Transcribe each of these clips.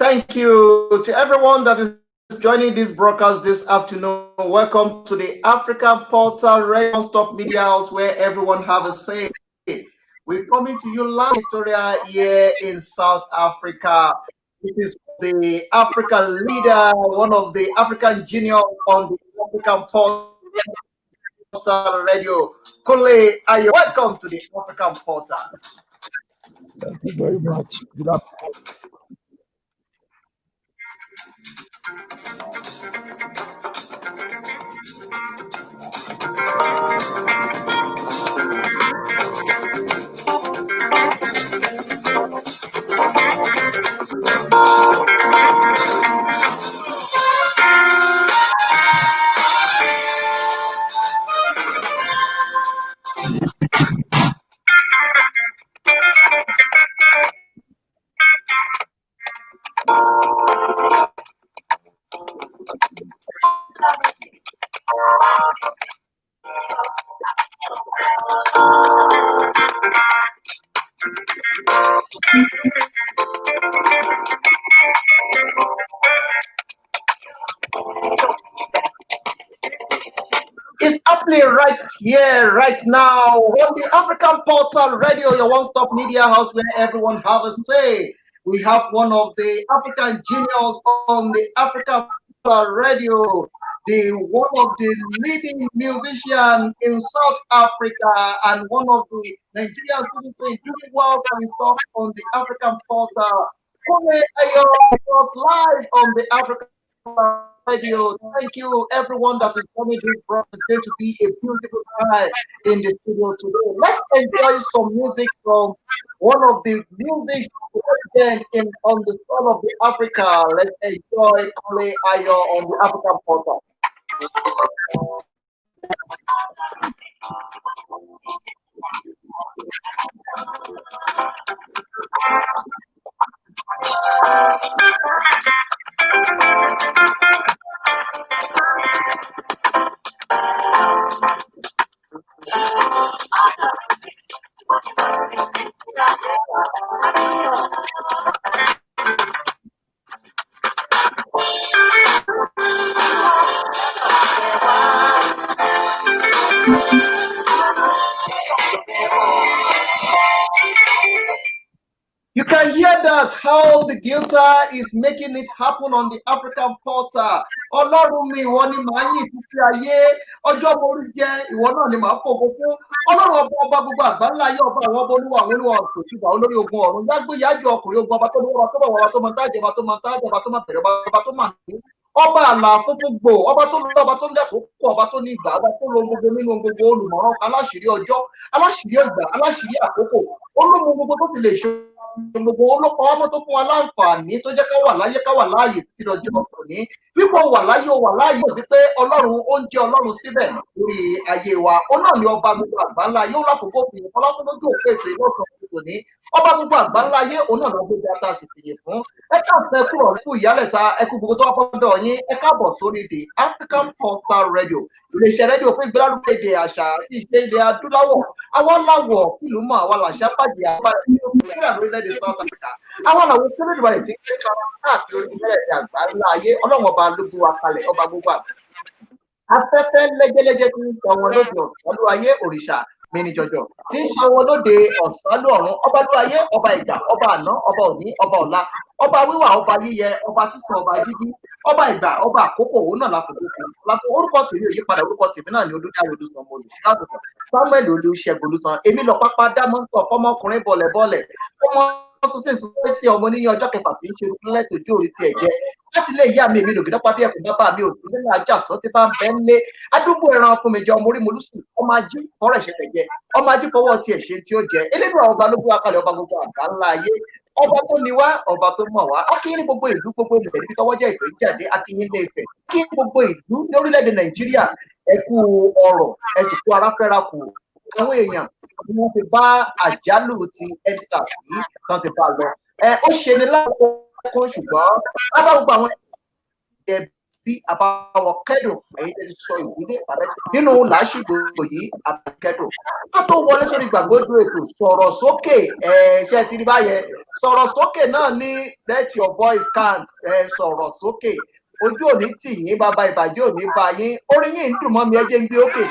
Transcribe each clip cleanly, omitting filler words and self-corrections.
Thank you to everyone that is joining this broadcast this afternoon. Welcome to the African Portal Radio Stop Media House, where everyone have a say. We're coming to you live, Victoria, here in South Africa. This is the African leader, one of the African genius on the African Portal Radio. Kunle Ayo, welcome to the African Portal. Thank you very much. Good afternoon. It's happening right here, right now, on the African Portal Radio, your one-stop media house where everyone have a say. We have one of the African genius on the African Portal Radio, the one of the leading musicians in South Africa, and one of the Nigerian citizens doing well for himself on the African Portal. Kunle Ayo was live on the African Radio. Thank you, everyone that is coming to this broadcast. It's going to be a beautiful time in the studio today. Let's enjoy some music from one of the music legends on the soul of the Africa. Let's enjoy Kunle Ayo on the African Portal. You can hear that how the guitar is making it happen on the African Portal. Ọlọ́run mi ìwọ ni màá yìn títí ayé, ọjọ́ borí jẹ́ ìwọ náà ni màá fògo fún. Ọlọ́run ọba gbogbo àgbáńlá ayé ọba àwọn ọba olúwa àwọn olúwa ọ̀sùn ìgbà olórí ogun ọ̀run. Yágbé yájú ọkùnrin ogun ọba tó ní ọba tó bọ̀ ọba tó mọ tájì ọba tó mọ tájì ọba tó mọ bẹ̀rẹ̀ ọba tó mọ ní. Ọba àlà fúnfún gbò, ọba tó lọ ọba tó ń dẹ̀kọ́ pọ̀, ọba tó ní ìgbà, ọba tó lo gbogbo nínú gbogbo olùmọ̀ràn, aláṣìírí ọjọ́, aláṣìírí ìgbà, aláṣìírí àkókò, olómọ gbogbo tó ti lè ṣe gbogbo olóko ọmọ tó fún wa láǹfààní tó jẹ́ ká wà láyé ká wà láàyè títí lọ́jọ́ ọkùnrin wípé wà láyé sí pé ọlọ́run ó ń jẹ́ ọlọ́run síbẹ̀ lórí ayé wa ó náà ní ọba gbogbo àgbáńlá yóò lákòókò fi ọlọ́run lójú òkè ètò ìlọ́sàn kò ní ọba gbogbo àgbáńlá ayé òun náà lọ gbogbo ata sì fìyè fún ẹ káàfẹ́ kúrò kú ìyálẹ̀ta ẹ kú gbogbo tó wá fọ́dọ̀ yín ẹ káàbọ̀ sórí the African Portal Radio iléeṣẹ́ rédíò fún ìgbélárugẹ èdè àṣà àti ìṣe ilẹ̀ adúláwọ̀ àwọn aláwọ̀ ìlú mọ̀ àwọn làṣà bàjẹ́ àbájá ìpínlẹ̀ lórílẹ̀‐èdè South Africa àwọn làwọn kéré ìdìbò tí ń gbé káàkiri orílẹ̀‐èdè àgbáńlá ayé ọlọ́run ọba ló gbé wa kalẹ̀ ọba gbogbo àgbà afẹ́fẹ́ lẹ́gẹ́lẹ́gẹ́ tí ń sọ wọn lóde ọ̀sán ló ayé òrìṣà mini jọjọ tí ń sọ wọn lóde ọ̀sán ló ọ̀run ọba ló ayé ọba ìjà ọba àná ọba òní ọba ọ̀la ọba wíwà ọba yíyẹ ọba sísun ọba jíjí ọba ìgbà ọba àkókò òun náà lápò orúkọ tèmi ò yípadà orúkọ tèmi náà ni olùdarí olùsàn mo olùṣàgùtàn Samuel olùṣègùn olùsàn èmi lọ pápá dámọ́ńtò fọmọkùnrin bọ̀lẹ̀bọ̀lẹ̀ ọmọ sọ́sẹ̀ sọ́sẹ̀ sí ọmọ níyàn ọjọ́ kẹfà tí ń ṣe ìpínlẹ̀ tó dé orí tiẹ̀ jẹ́ láti lè yá mi èmi lògì dọ́pá bí ẹkùn bàbá mi ò sí nílẹ̀ ajá sọ tí bá ń bẹ́ ń lé adúgbò ẹran fún mi jẹ ọmọ orí molúsì ọmọ ají fọ́rọ̀ ìṣẹ̀lẹ̀ jẹ ọmọ ají fọwọ́ tiẹ̀ ṣe tí ó jẹ elédùn àwọn ọba ló gbé akalẹ̀ ọba gbogbo àgbà ńlá ayé ọba tó ní wá ọba tó mọ̀ wá akínyìn gbogbo ìlú gbogbo ilẹ̀ níbi tọwọ́ jẹ́ ìpè jáde akínyìn lè fẹ̀ kí gbogbo ìlú ní orílẹ̀-èdè Nàìjíríà ẹ kú ọrọ̀ ẹ sì kú aráfẹ́ra kù àwọn èèyàn tí wọ́n ti bá àjálù ti EndSARS yìí kan ti bá lọ ó ṣe ni lákòókò ṣùgbọ́n lábá gbogbo àwọn ẹbí bí àbáwọ̀ kẹ́dùn ẹ̀yin tẹ́lẹ̀ sọ ìdílé àbẹ́ nínú làásìgbò yìí àbẹ̀kẹ́dùn. Ká tó wọlé sórí gbàgbódò ètò sọ̀rọ̀ sókè ṣe ti rí báyẹn sọ̀rọ̀ sókè náà ní let your voice count sọ̀rọ̀ sókè ojú òní tì yín bàbá ìbàjẹ́ òní bá yín orin yín ń dùn mọ́ mi ẹ jẹ́ ń gbé òkè.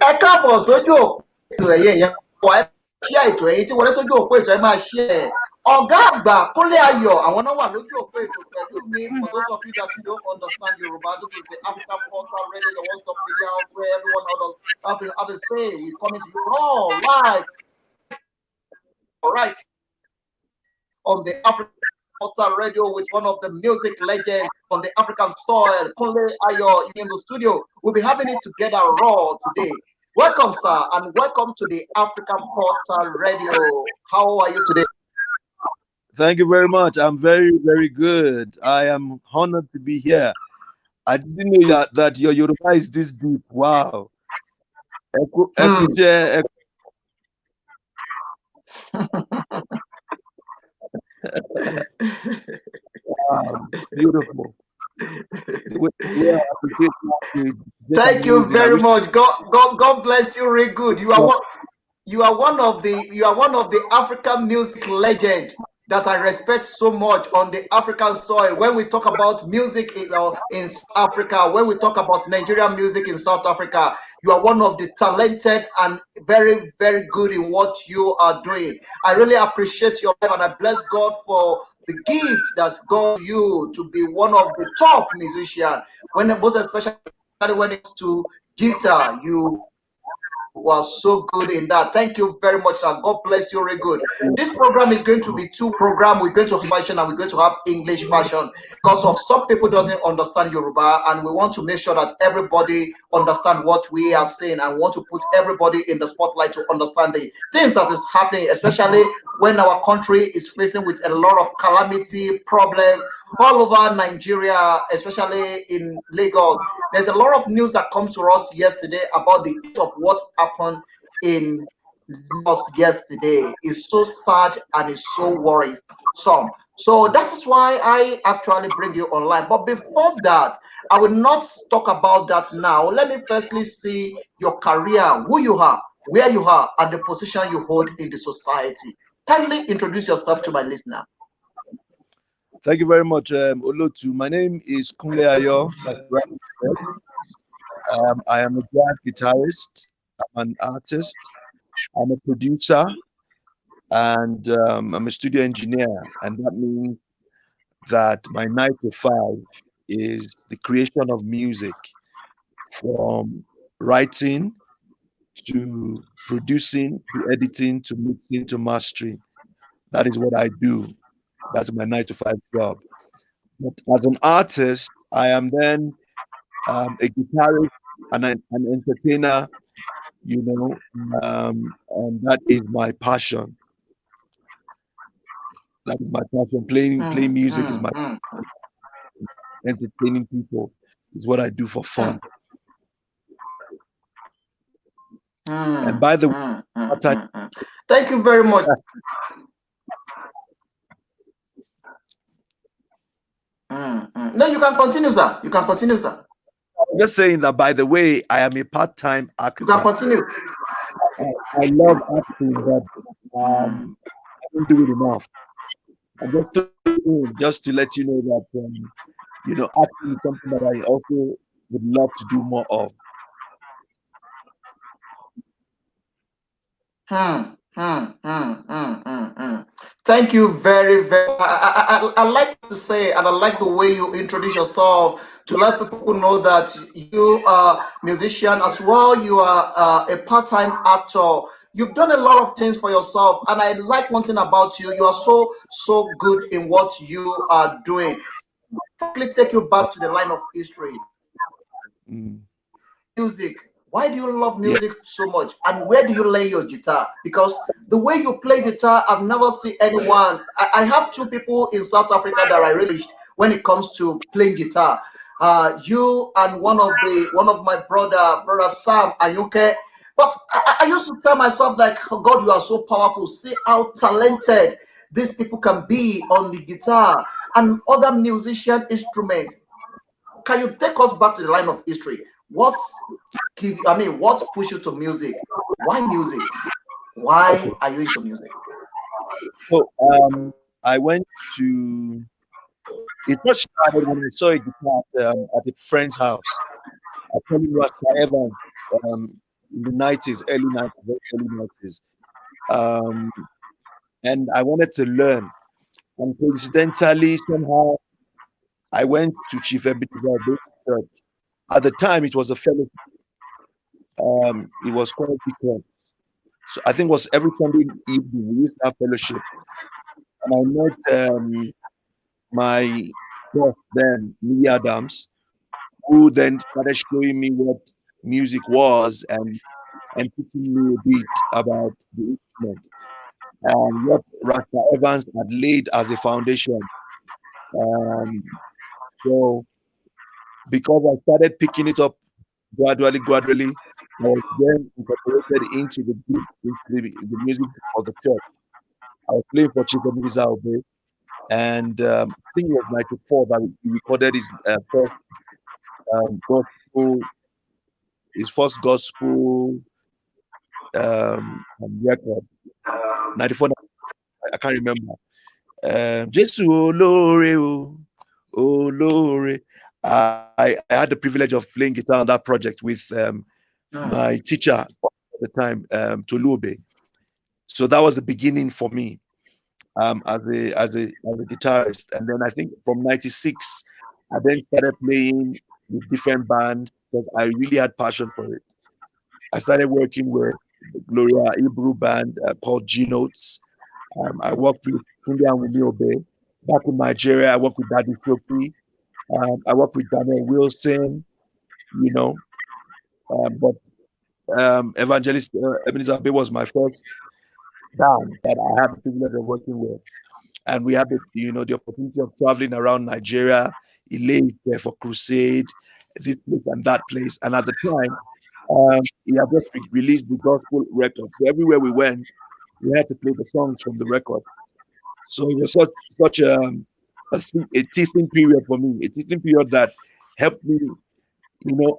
Ẹ káàbọ̀ sójú ètò ẹ̀yẹ ìyẹn wà ẹ́ ṣí ètò ẹ̀yìn tí wọlé sójú òpó ètò ẹ̀ máa ṣí ẹ̀. Ọ̀gá àgbà Kunle Ayo àwọn náà wà lójú òpó ètò pẹ̀lú mi. For those of you that you don't understand Yoruba, this is the African Portal Radio, your one-stop media where everyone have a say. We're coming to you all live, right, on the African Portal Radio with one of the music legends on the African soil, Kunle Ayo, in the studio. We'll be having it together raw today. Welcome, sir, and welcome to the African Portal Radio. How are you today? Thank you very much. I'm very, very good. I am honored to be here. I didn't know that your Yoruba is this deep. Wow. Wow, beautiful. Thank you very much. God bless you. Really good. You are one of the African music legends that I respect so much on the African soil. When we talk about music in South Africa, when we talk about Nigerian music in South Africa, you are one of the talented and very, very good in what you are doing. I really appreciate your life and I bless God for the gift that God you to be one of the top musicians. Most especially when it's to guitar, you was so good in that. Thank you very much, and God bless you. Very good. This program is going to be two programs. We're going to have version and we're going to have English version because of some people doesn't understand Yoruba, and we want to make sure that everybody understand what we are saying, and want to put everybody in the spotlight to understand the things that is happening, especially when our country is facing with a lot of calamity problem all over Nigeria, especially in Lagos. There's a lot of news that comes to us yesterday about the of what happened in Lagos yesterday. It's so sad and it's so worrisome. So that is why I actually bring you online. But before that, I will not talk about that now. Let me firstly see your career, who you are, where you are, and the position you hold in the society. Kindly introduce yourself to my listener. Thank you very much, Olotu. My name is Kunle Ayo. I am a jazz guitarist, I'm an artist, I'm a producer, and I'm a studio engineer. And that means that my 9 to 5 is the creation of music, from writing to producing to editing to mixing to mastering. That is what I do. That's my 9 to 5 job. But as an artist, I am then a guitarist and an entertainer, and that is my passion. That is my passion. Playing music is my passion. Entertaining people is what I do for fun. And by the way, thank you very much. No, you can continue, sir. You can continue, sir. I'm just saying that, by the way, I am a part-time actor. You can continue. I love acting, but I don't do it enough. And just to let you know that acting is something that I also would love to do more of. Thank you very, very. I like to say, and I like the way you introduce yourself to let people know that you are a musician as well. You are a part-time actor. You've done a lot of things for yourself, and I like one thing about you. You are so good in what you are doing. Quickly take you back to the line of history. Mm. Music. Why do you love Yeah. music so much? And where do you learn your guitar? Because the way you play guitar, I've never seen anyone. I have two people in South Africa that I really when it comes to playing guitar. You and one of my brother Sam Ayuke. But I used to tell myself like, oh God, you are so powerful. See how talented these people can be on the guitar and other musician instruments. Can you take us back to the line of history? What pushed you to music? Why music? Okay. Why are you into music? So I went to. It first started when I saw a guitar at a friend's house. I told him Rasta Evans in the 90s, early 90s, very early 90s. Um, and I wanted to learn. And coincidentally, somehow, I went to Chief Ebenezer Obey's church. At the time, it was a fellowship. It was called Deacon. So I think it was every Sunday evening we used to have fellowship. And I met my boss then, Lee Adams, who then started showing me what music was and teaching me a bit about the instrument and what Rasta Evans had laid as a foundation. Um, so because I started picking it up gradually, I was then incorporated into the group, into the music of the church. I was playing for Chief Ebenezer Obey, and I think it was 94 that he recorded gospel, his first gospel record. 94, I can't remember. Jesu Olore, Olore. I had the privilege of playing guitar on that project with my teacher at the time, Tolube. So that was the beginning for me as a guitarist. And then I think from '96, I then started playing with different bands because I really had passion for it. I started working with the Gloria Hebrew band called G Notes. I worked with Kunle Ayo. Back in Nigeria, I worked with Daddy Shoki. I worked with Daniel Wilson, you know. But Evangelist Ebenezer Obey was my first band that I had the privilege of working with. And we had the opportunity of traveling around Nigeria, Ile for crusade, this place and that place. And at the time, he had just released the gospel record. So everywhere we went, we had to play the songs from the record. So it was such a teaching period for me, a teaching period that helped me,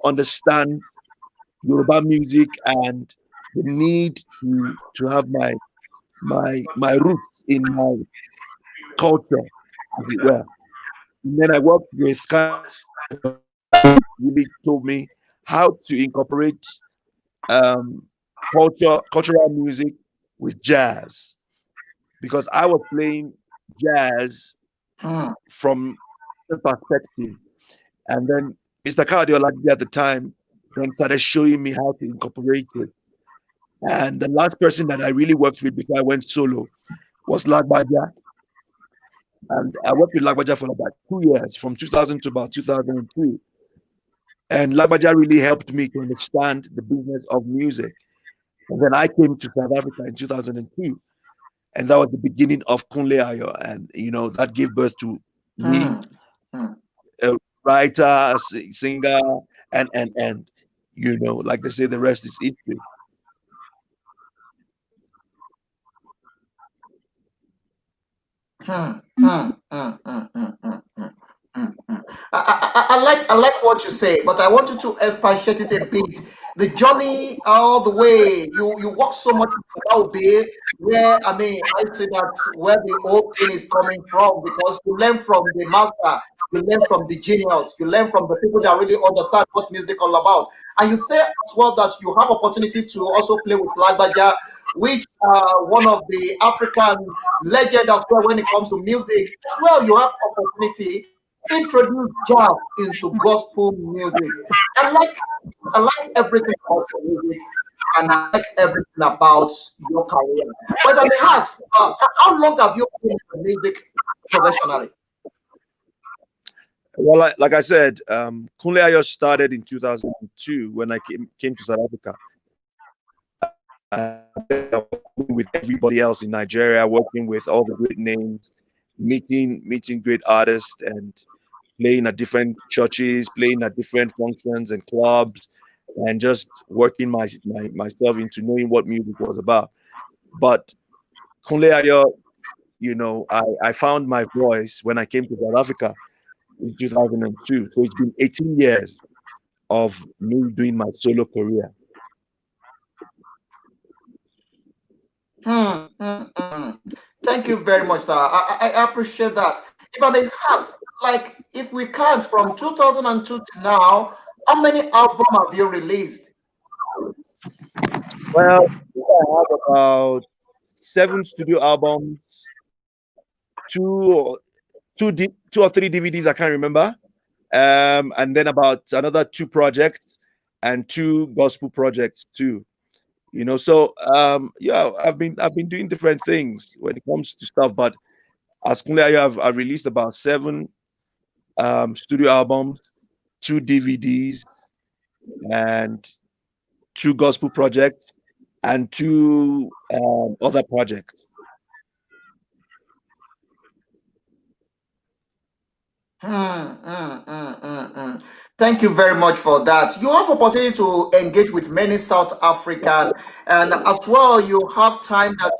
understand Yoruba music and the need to have my roots in my culture, as it were. And then I worked with really told me how to incorporate um, cultural music with jazz because I was playing jazz Hmm. from a perspective, and then Mr. Cardio at the time then started showing me how to incorporate it. And the last person that I really worked with before I went solo was Lagbaja. And I worked with Lagbaja for about 2 years, from 2000 to about 2003. And Lagbaja really helped me to understand the business of music. And then I came to South Africa in 2002. And that was the beginning of Kunle Ayo. And, that gave birth to me, Hmm. Hmm. a writer, a singer, and, like they say, the rest is history. Hmm, hmm, hmm, hmm, hmm, hmm, hmm, hmm, hmm. I like what you say, but I want you to expatiate it a bit. The journey all the way, you walk so much about Bay, where I say that's where the whole thing is coming from because you learn from the master, you learn from the genius, you learn from the people that really understand what music all about. And you say as well that you have opportunity to also play with Lagbaja. which one of the African legend as well when it comes to music. As well, you have opportunity to introduce jazz into gospel music. I like I like everything about your music, and I like everything about your career. But I may ask, how long have you been in music professionally? Well, like I said, Kunle Ayo started in 2002 when I came to South Africa. With everybody else in Nigeria, working with all the great names, meeting great artists, and playing at different churches, playing at different functions and clubs, and just working myself into knowing what music was about. But Kunle Ayo, I found my voice when I came to South Africa in 2002. So it's been 18 years of me doing my solo career. Thank you very much, sir. I appreciate that. If I may ask, like, if we count from 2002 to now, how many albums have you released? Well, I have about 7 studio albums, two or three DVDs. I can't remember. And then about another 2 projects and 2 gospel projects too. So yeah, I've been doing different things when it comes to stuff. But as Kunle Ayo, I've released about 7 studio albums, 2 DVDs, and 2 gospel projects, and 2 other projects. Thank you very much for that. You have opportunity to engage with many South African, and as well, you have time that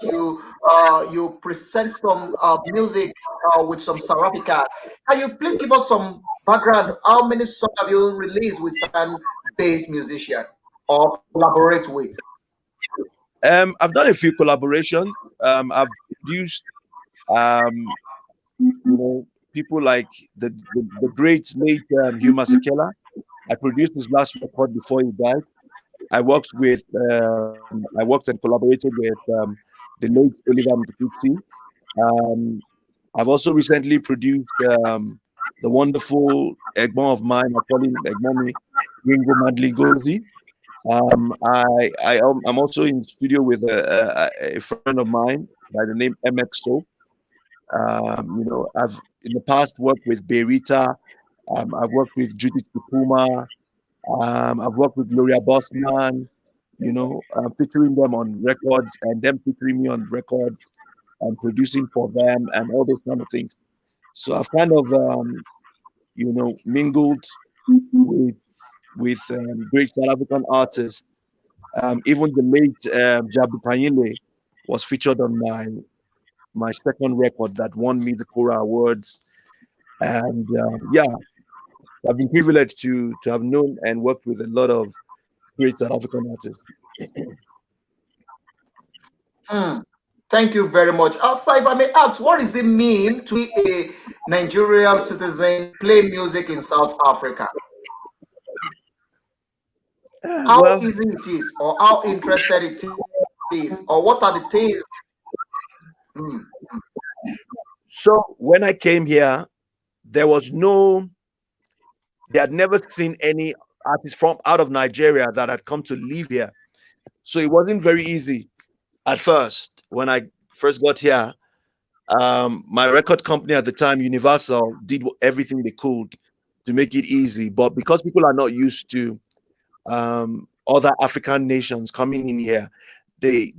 you present some music with some South African. Can you please give us some background? How many songs have you released with Southern-based musician or collaborate with? I've done a few collaborations. I've produced um, people like the great late Hugh Masekela. I produced his last record before he died. I worked and collaborated with the late Oliver Mtukudzi. Um, I've also recently produced the wonderful Egbon of mine. I call him Egbomi Ringo Madligozi. I'm also in studio with a friend of mine by the name MXO. I've in the past worked with Berita. I've worked with Judith Kupuma. I've worked with Gloria Bossman. Featuring them on records and them featuring me on records and producing for them and all those kind of things. So I've kind of mingled with great South African artists. Even the late Jabu Panyile was featured on my second record that won me the Cora Awards. And yeah, I've been privileged to have known and worked with a lot of great South African artists. Hmm. Thank you very much. Sir, if I may ask, what does it mean to be a Nigerian citizen, play music in South Africa? How Well, easy it is, or how interested it is, or what are the things? Hmm. so when I came here, there was no, they had never seen any artist from out of Nigeria that had come to live here. So it wasn't very easy at first. When I first got here, my record company at the time, Universal, did everything they could to make it easy. But because people are not used to other African nations coming in here, they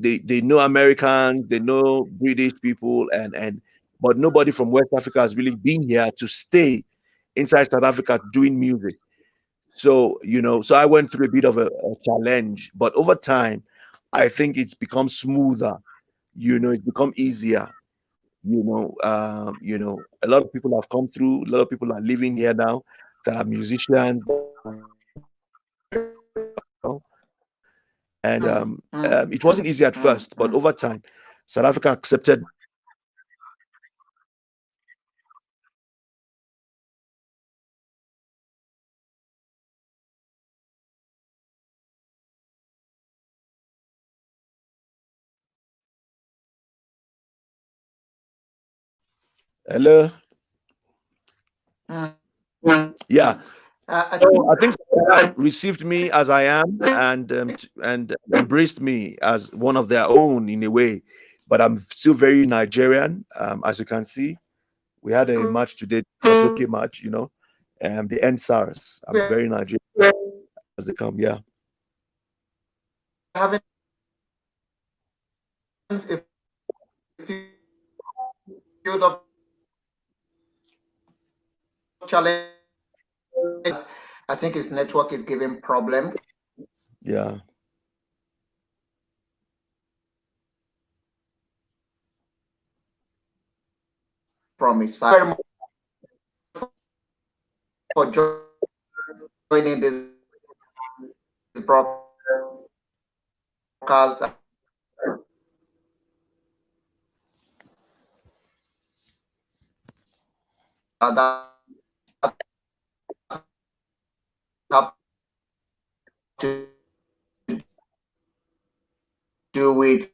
know Americans, they know British people, and but nobody from West Africa has really been here to stay inside South Africa doing music. So so I went through a bit of a challenge, but over time, I think it's become smoother. It's become easier. A lot of people have come through. A lot of people are living here now that are musicians. And it wasn't easy at first, but over time, South Africa accepted Hello. Mm. Yeah. I So I think that received me as I am and embraced me as one of their own in a way. But I'm still very Nigerian, as you can see. We had a match today, a okay match, the NSARS. I'm very Nigerian as they come. Yeah. having a field of challenge. I think his network is giving problem Yeah. from his side. Very much for joining this broadcast. That have to do with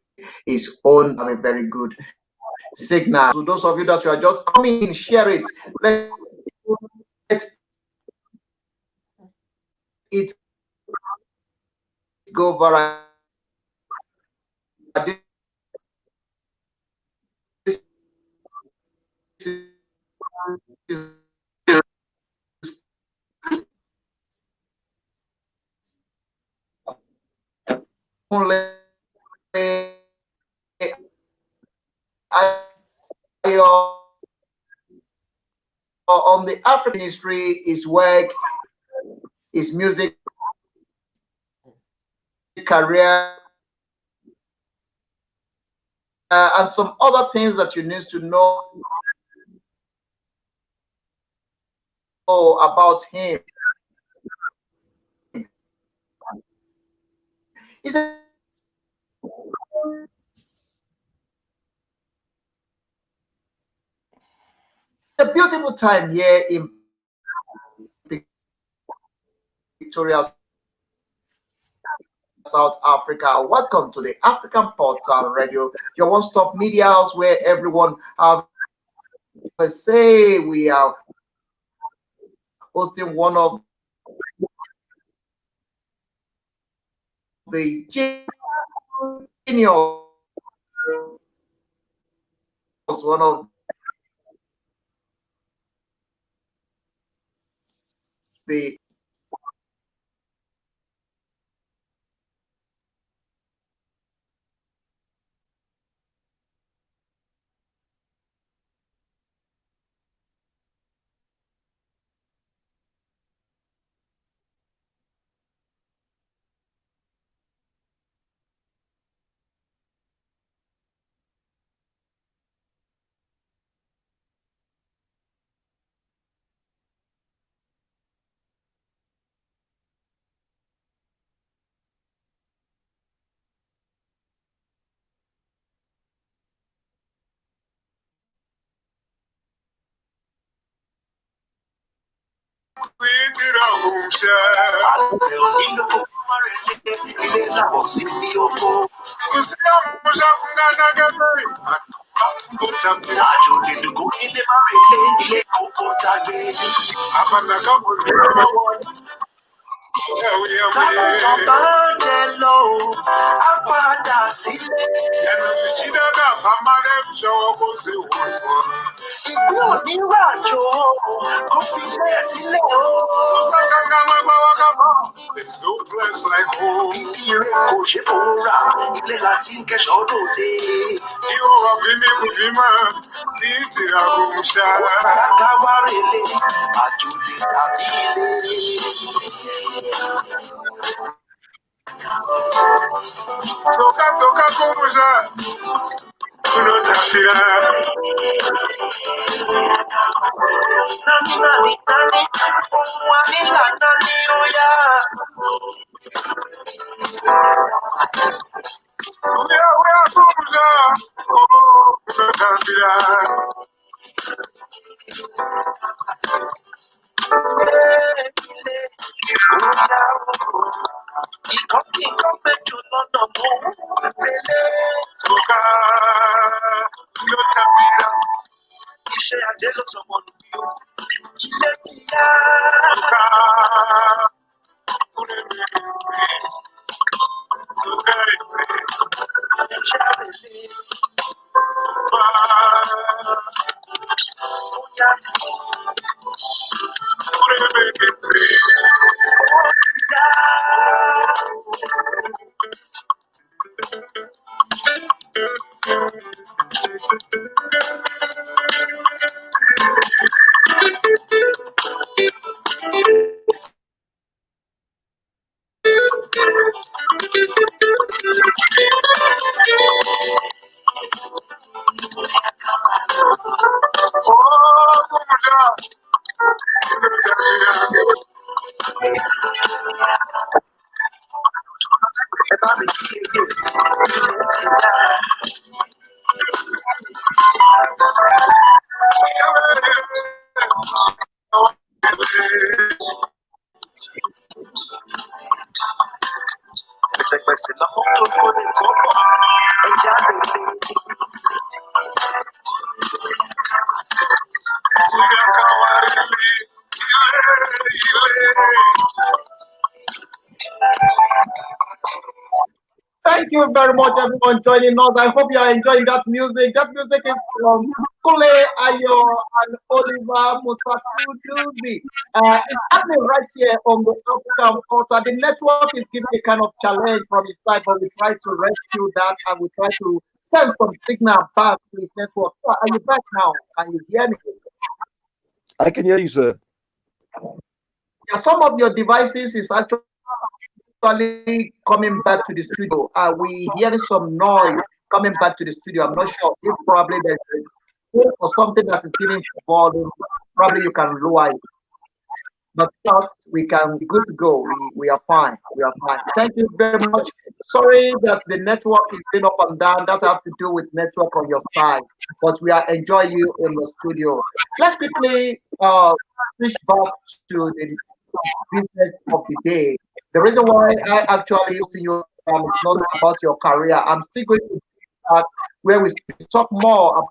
his own. I mean, very good signal. To those of you that you are just coming in, share it. Let it go viral. This is Kunle Ayo on the African history, his work, his music career, and some other things that you need to know about him. It's a beautiful time here in Victoria, South Africa. Welcome to the African Portal Radio, your one-stop media house where everyone have a say. We are hosting one of the genius, one of the there's no place like home. You are toka toka kumusha unotapira kumusha unotapira toka unotapira Thank you very much, everyone joining us. I hope you are enjoying that music. That music is from Kunle Ayo and Oliver Mutakuduzi. It's happening right here on the African quarter. The network is giving a kind of challenge from his side, but we try to rescue that and we try to send some signal back to his network. So, are you back now? Can you hear me? I can hear you, sir. Yeah, some of your devices is actually coming back to the studio. Are we hearing some noise coming back to the studio? I'm not sure. If probably there's or something that is giving volume, probably you can lower it. But us, we can be good to go. We are fine. We are fine. Thank you very much. Sorry that the network is been up and down. That have to do with network on your side. But we are enjoying you in the studio. Let's quickly switch back to the business of the day. The reason why I actually used you is not about your career. I'm still going to start where we talk more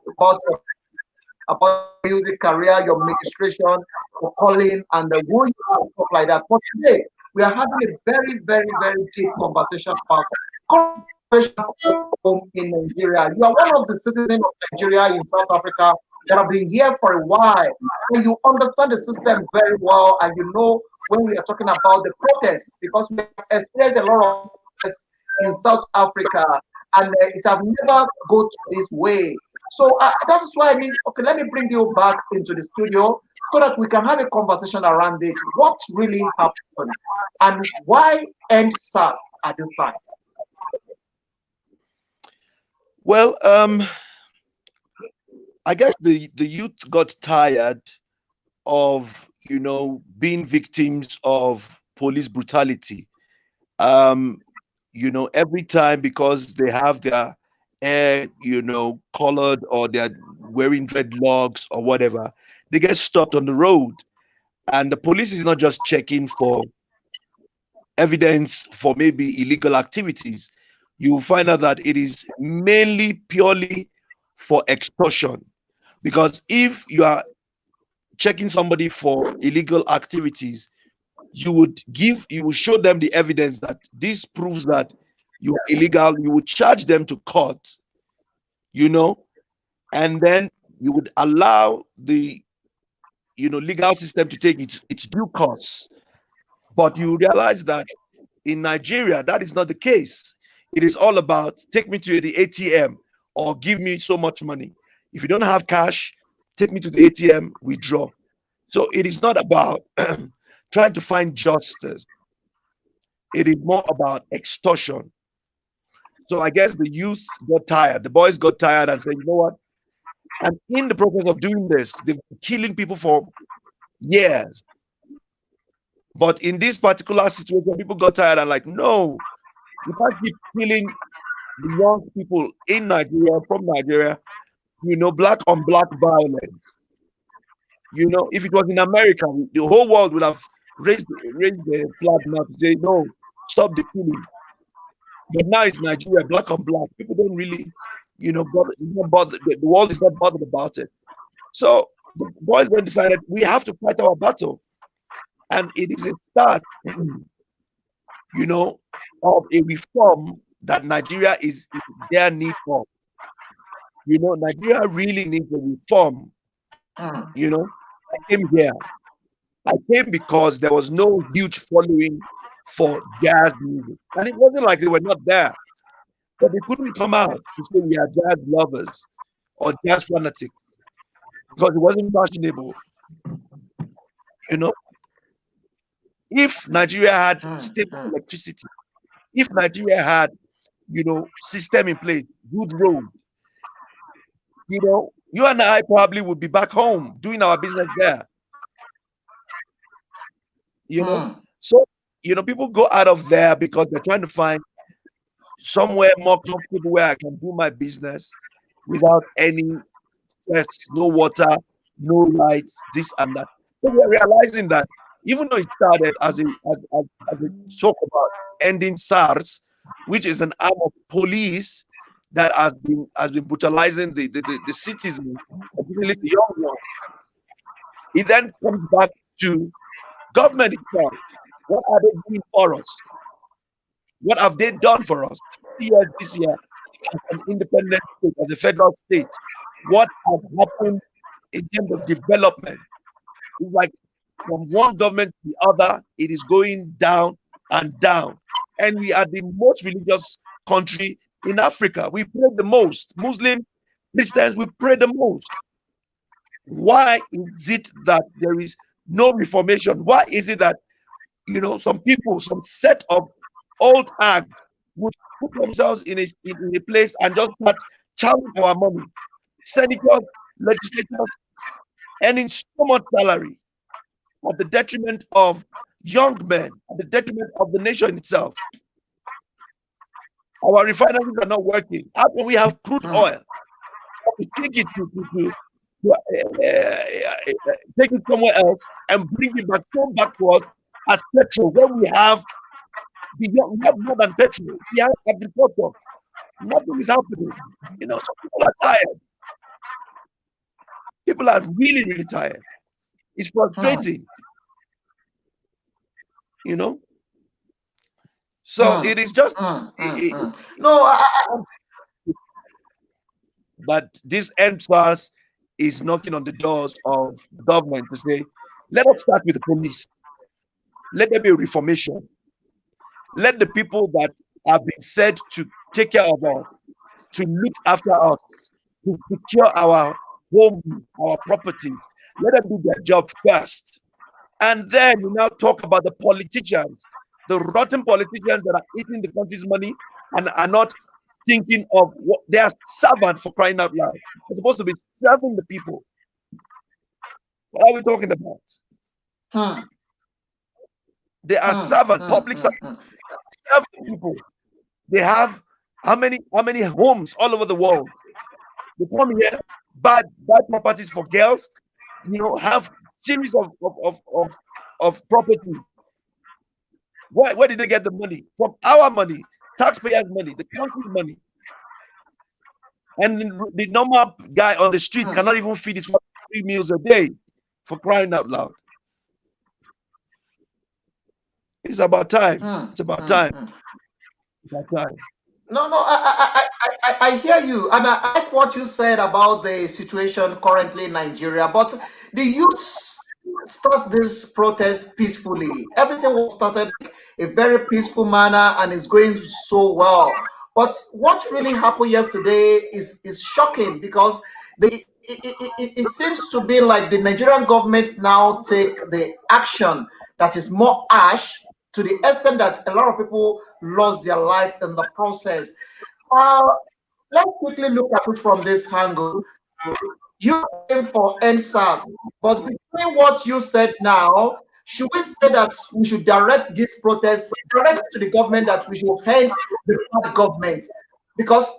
about music career, your administration, your calling, and the who you are, stuff like that. But today we are having a very, very, very deep conversation about home in Nigeria. You are one of the citizens of Nigeria in South Africa that have been here for a while, and you understand the system very well, and you know when we are talking about the protests, because we have experienced a lot of protests in South Africa, and it have never go to this way. So that is why I mean, okay, let me bring you back into the studio so that we can have a conversation around it. What really happened, and why end SARS at this time? Well, I guess the youth got tired of being victims of police brutality. Every time, because they have their hair colored, or they're wearing dreadlocks or whatever, they get stopped on the road, and the police is not just checking for evidence for maybe illegal activities. You will find out that it is mainly purely for extortion. Because if you are checking somebody for illegal activities, you would show them the evidence that this proves that you are illegal. You would charge them to court, and then you would allow the legal system to take its due course. But you realize that in Nigeria, that is not the case. It is all about take me to the ATM or give me so much money. If you don't have cash, take me to the ATM, withdraw. So it is not about trying to find justice. It is more about extortion. So I guess the youth got tired. The boys got tired and said, you know what? And in the process of doing this, they've been killing people for years. But in this particular situation, people got tired and like, no, you can't keep killing the young people in Nigeria, from Nigeria, black on black violence. If it was in America, the whole world would have raised the flag now to say, no, stop the killing. But now it's Nigeria, black on black. People don't really, bother, the world is not bothered about it. So the boys then decided we have to fight our battle, and it is a start, you know, of a reform that Nigeria is in their need for. You know, Nigeria really needs a reform. You know, I came here. I came because there was no huge following for jazz music, and it wasn't like they were not there, but they couldn't come out to say we are jazz lovers or jazz fanatics because it wasn't fashionable. You know, if Nigeria had stable electricity, if Nigeria had, you know, system in place, good road, you know, you and I probably would be back home doing our business there. You know, so you know, people go out of there because they're trying to find somewhere more comfortable where I can do my business without any stress, no water, no lights, this and that. So we're realizing that even though it started as a talk about ending SARS, which is an arm of police that has been brutalizing the citizens, particularly the young ones, it then comes back to government itself. What are they doing for us? What have they done for us? 60 years this year as an independent state, as a federal state, what has happened in terms of development? It's like from one government to the other, it is going down and down. And we are the most religious country in Africa. We pray the most. Muslim, Christians, we pray the most. Why is it that there is no reformation? Why is it that, you know, some people, some set of old hags would put themselves in a place and just start chanting our money? Senators, legislators earning so much salary at the detriment of young men, at the detriment of the nation itself. Our refineries are not working. How can we have crude oil? We take it take it somewhere else and bring it back, come back to us as petrol when we have more than petrol. We have agriculture. Nothing is happening. You know, some people are tired. People are really, really tired. It's frustrating. You know. So it is just. No, but this NSAS is knocking on the doors of the government to say, let us start with the police. Let there be a reformation. Let the people that have been said to take care of us, to look after us, to secure our home, our properties, let them do their job first. And then you now talk about the politicians, the rotten politicians that are eating the country's money and are not thinking of what they are servants, for crying out loud. They're supposed to be serving the people. What are we talking about? They are servant, public servant, serving people. They have how many homes all over the world? They come here, buy properties for girls, you know, have series of property. Where did they get the money? From our money, taxpayers' money, the country's money. And the normal guy on the street cannot even feed his 3 meals a day, for crying out loud. It's about time. It's about time. It's about time. No, I hear you, and I like what you said about the situation currently in Nigeria. But the youths start this protest peacefully. Everything was started in a very peaceful manner, and is going so well. But what really happened yesterday is shocking, because it seems to be like the Nigerian government now take the action that is more harsh, to the extent that a lot of people lost their life in the process. Let's quickly look at it from this angle. You aim for NSAS, but between what you said now, should we say that we should direct this protest direct to the government, that we should end the bad government? Because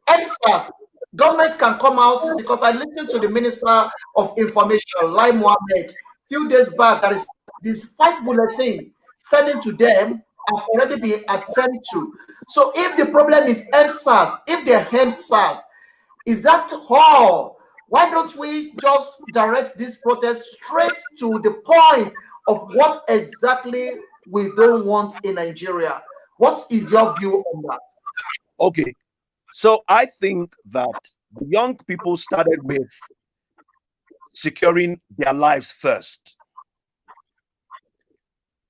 NSAS, government can come out, because I listened to the Minister of Information, Lai Mohammed, a few days back, that is this 5 bulletin sending to them have already been attended to. So if the problem is NSAS, if they end SARS, is that all Why don't we just direct this protest straight to the point of what exactly we don't want in Nigeria? What is your view on that? Okay, so I think that the young people started with securing their lives first.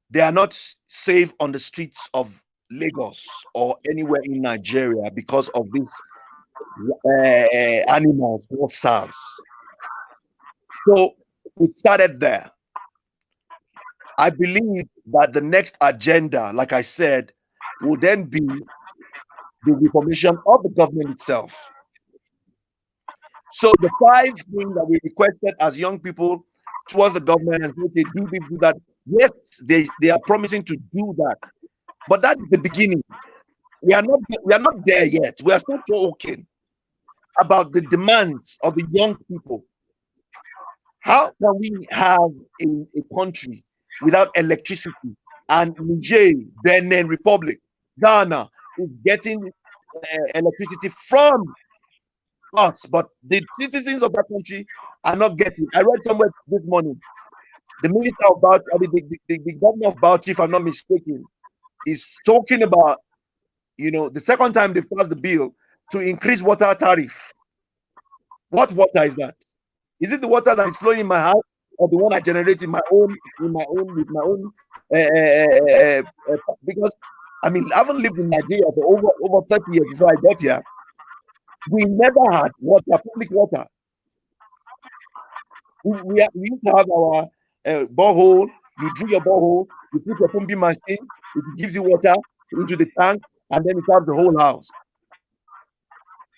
They are not safe on the streets of Lagos or anywhere in Nigeria because of these animals or SARS. So it started there. I believe that the next agenda, like I said, will then be the reformation of the government itself. So the 5 things that we requested as young people towards the government and say, okay, do this, do that. Yes, they are promising to do that, but that's the beginning. We are not there yet. We are still talking about the demands of the young people. How can we have a country without electricity? And Niger, Benin Republic, Ghana is getting electricity from us, but the citizens of that country are not getting. I read somewhere this morning, the minister of Bauchi, the governor of Bauchi, if I'm not mistaken, is talking about, the second time they've passed the bill to increase water tariff. What water is that? Is it the water that is flowing in my house, or the one I generate with my own? Because I haven't lived in Nigeria for over 30 years before I got here. We never had water, public water. We used to have our borehole. You drill your borehole, you put your pumping machine, it gives you water into the tank, and then it serves the whole house.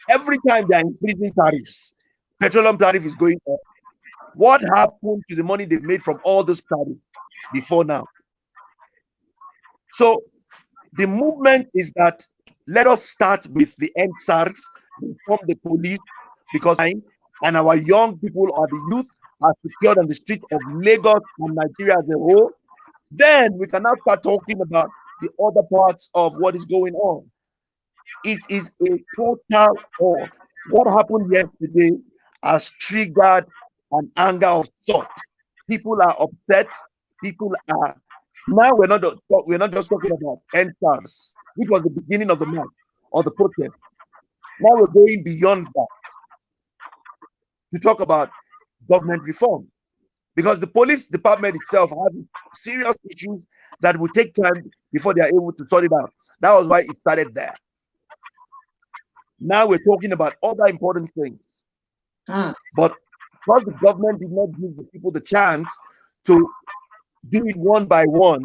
Every time they are increasing tariffs, petroleum tariff is going up. What happened to the money they've made from all those tariffs before now? So the movement is that let us start with the EndSARS, reform the police, because and our young people or the youth are secured on the street of Lagos and Nigeria as a whole. Then we can now start talking about the other parts of what is going on. It is a total war. What happened yesterday has triggered an anger of sort. People are upset. People are now. We're not just talking about EndSARS, which was the beginning of the march or the protest. Now we're going beyond that to talk about government reform, because the police department itself has serious issues that will take time before they are able to sort it out. That was why it started there. Now we're talking about other important things. But because the government did not give the people the chance to do it one by one,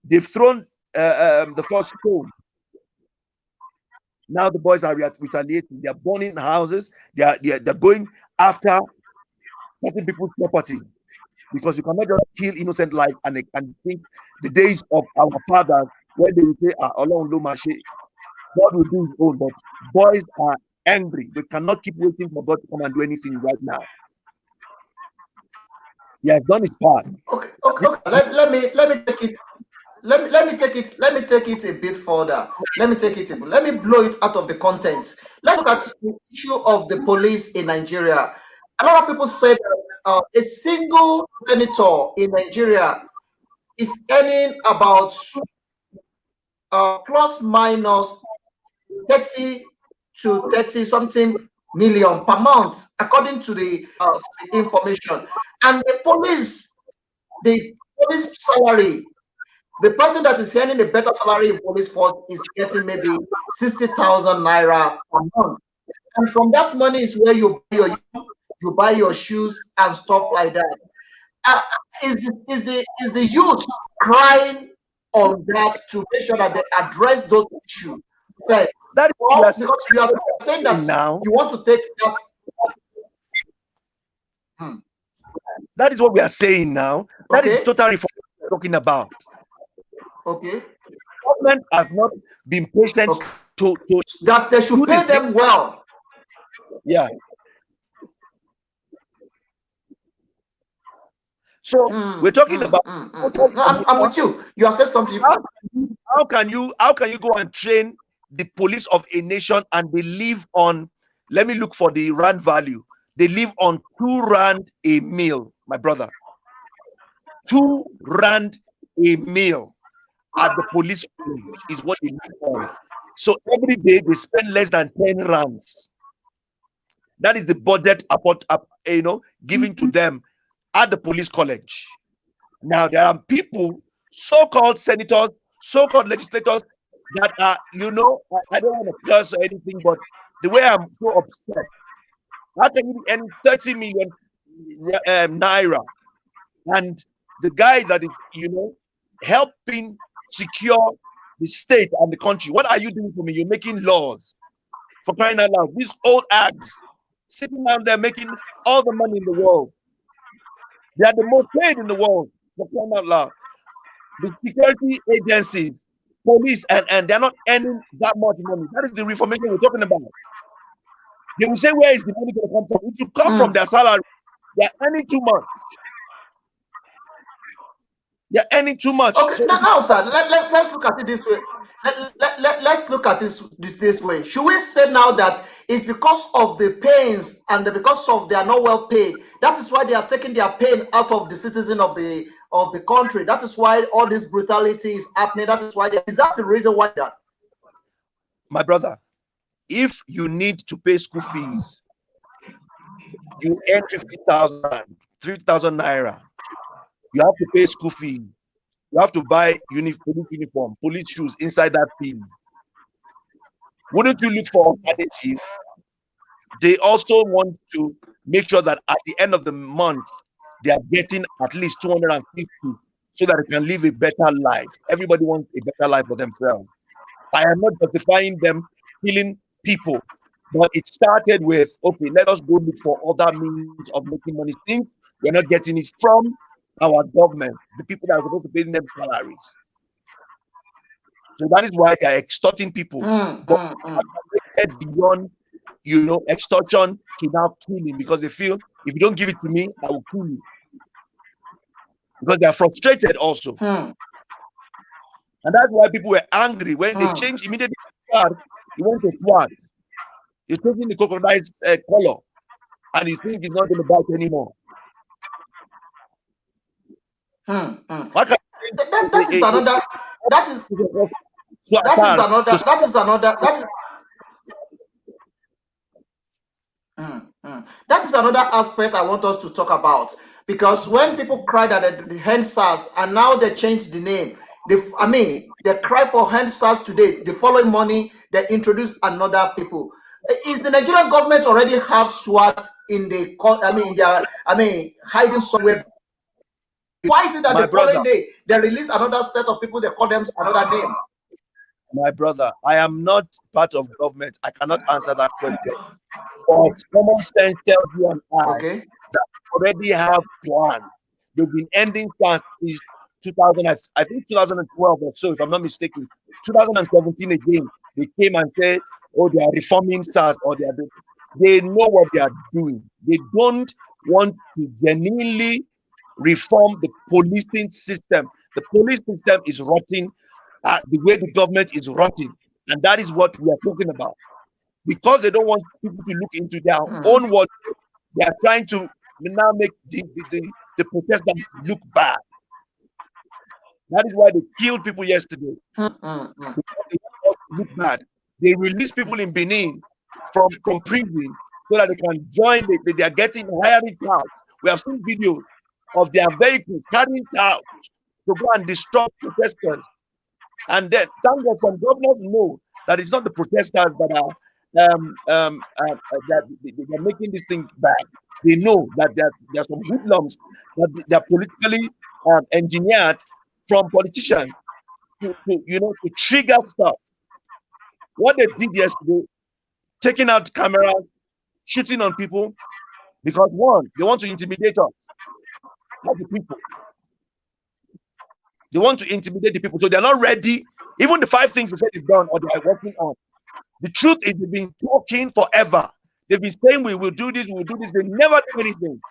they've thrown the first stone. Now the boys are retaliating. They are burning houses. They're going after certain people's property, because you cannot just kill innocent life and think the days of our fathers when they will say, "Along lo mache," God will do his own. But boys are angry. They cannot keep waiting for God to come and do anything right now. He has done his part. Okay. Let me take it. Let me take it a bit further. Let me blow it out of the context. Let's look at the issue of the police in Nigeria. A lot of people say that a single senator in Nigeria is earning about plus minus 30 to 30 something million per month, according to the information. And the police salary, the person that is earning a better salary in police force is getting maybe 60,000 naira per month. And from that money is where you buy your shoes and stuff like that. Is the youth crying on that to make sure that they address those issues first? That because you are saying that now you want to take that. That is what we are saying now. That is total reform we're talking about. Okay. Government has not been patient to that they should pay them well. Yeah. So we're talking about. No, I'm with you. You have said something. How can you go and train the police of a nation and they live on? Let me look for the rand value. They live on 2 rand a meal, my brother. 2 rand a meal at the police college is what they live on. So every day they spend less than 10 rands. That is the budget given to them at the police college. Now there are people, so-called senators, so-called legislators, that are, I don't want to curse or anything, but the way I'm so upset, how can you earn 30 million naira, and the guy that is, helping secure the state and the country, what are you doing for me? You're making laws, for crying out loud. These old ads sitting down there making all the money in the world. They are the most paid in the world, for crying out loud. The security agencies, police, and they're not earning that much money. That is the reformation we're talking about. They will say, where is the money going to come from? It will come from their salary. They're earning too much. They're earning too much. Okay, so now, sir, let's look at it this way. Let's look at it this way. Should we say now that it's because of the pains and because of they are not well paid? That is why they are taking their pain out of the citizen of the country. That is why all this brutality is happening. That is why is that the reason why that? My brother, if you need to pay school fees, you earn 50,000, 3,000 naira. You have to pay school fee. You have to buy police uniform, police shoes inside that fee. Wouldn't you look for alternative? They also want to make sure that at the end of the month, they are getting at least 250 so that they can live a better life. Everybody wants a better life for themselves. I am not justifying them killing people, but it started with, okay, let us go look for other means of making money, since we're not getting it from our government, the people that are supposed to pay them salaries. So that is why they are extorting people. But beyond, extortion to now killing, because they feel if you don't give it to me, I will kill you. Because they are frustrated also. And that's why people were angry when they changed immediately. He went to sword. He's taking the crocodile's color, and he thinks he's not going to bite anymore. That is another. That is another aspect I want us to talk about, because when people cry that the HEndSARS and now they changed the name, they cry for HEndSARS today. The following morning they introduce another people. Is the Nigerian government already have SWAT in the hiding somewhere? Why is it that the following day they release another set of people, they call them another name? My brother, I am not part of government. I cannot answer that question. But common sense tells you and I that already have plans. They've been ending SARS since 2012 or so, if I'm not mistaken. 2017 again, they came and said, oh, they are reforming SARS, or they know what they are doing. They don't want to genuinely reform the policing system. The police system is rotting the way the government is rotting, and that is what we are talking about. Because they don't want people to look into their own world, they are trying to now make the protesters look bad. That is why they killed people yesterday. Because they look bad. They release people in Benin from prison so that they can join. They are getting hiring crowds. We have seen videos of their vehicles carrying cows to go and disrupt protesters. And then, thank God, some governors know that it's not the protesters that are that they're making this thing bad. They know that there are some hoodlums that they are politically engineered from politicians to trigger stuff. What they did yesterday, taking out cameras, shooting on people, because one, they want to intimidate us, not the people. They want to intimidate the people, so they're not ready. Even the 5 things they said is done or they are working on. The truth is they've been talking forever. They've been saying we will do this, we will do this. They never do anything.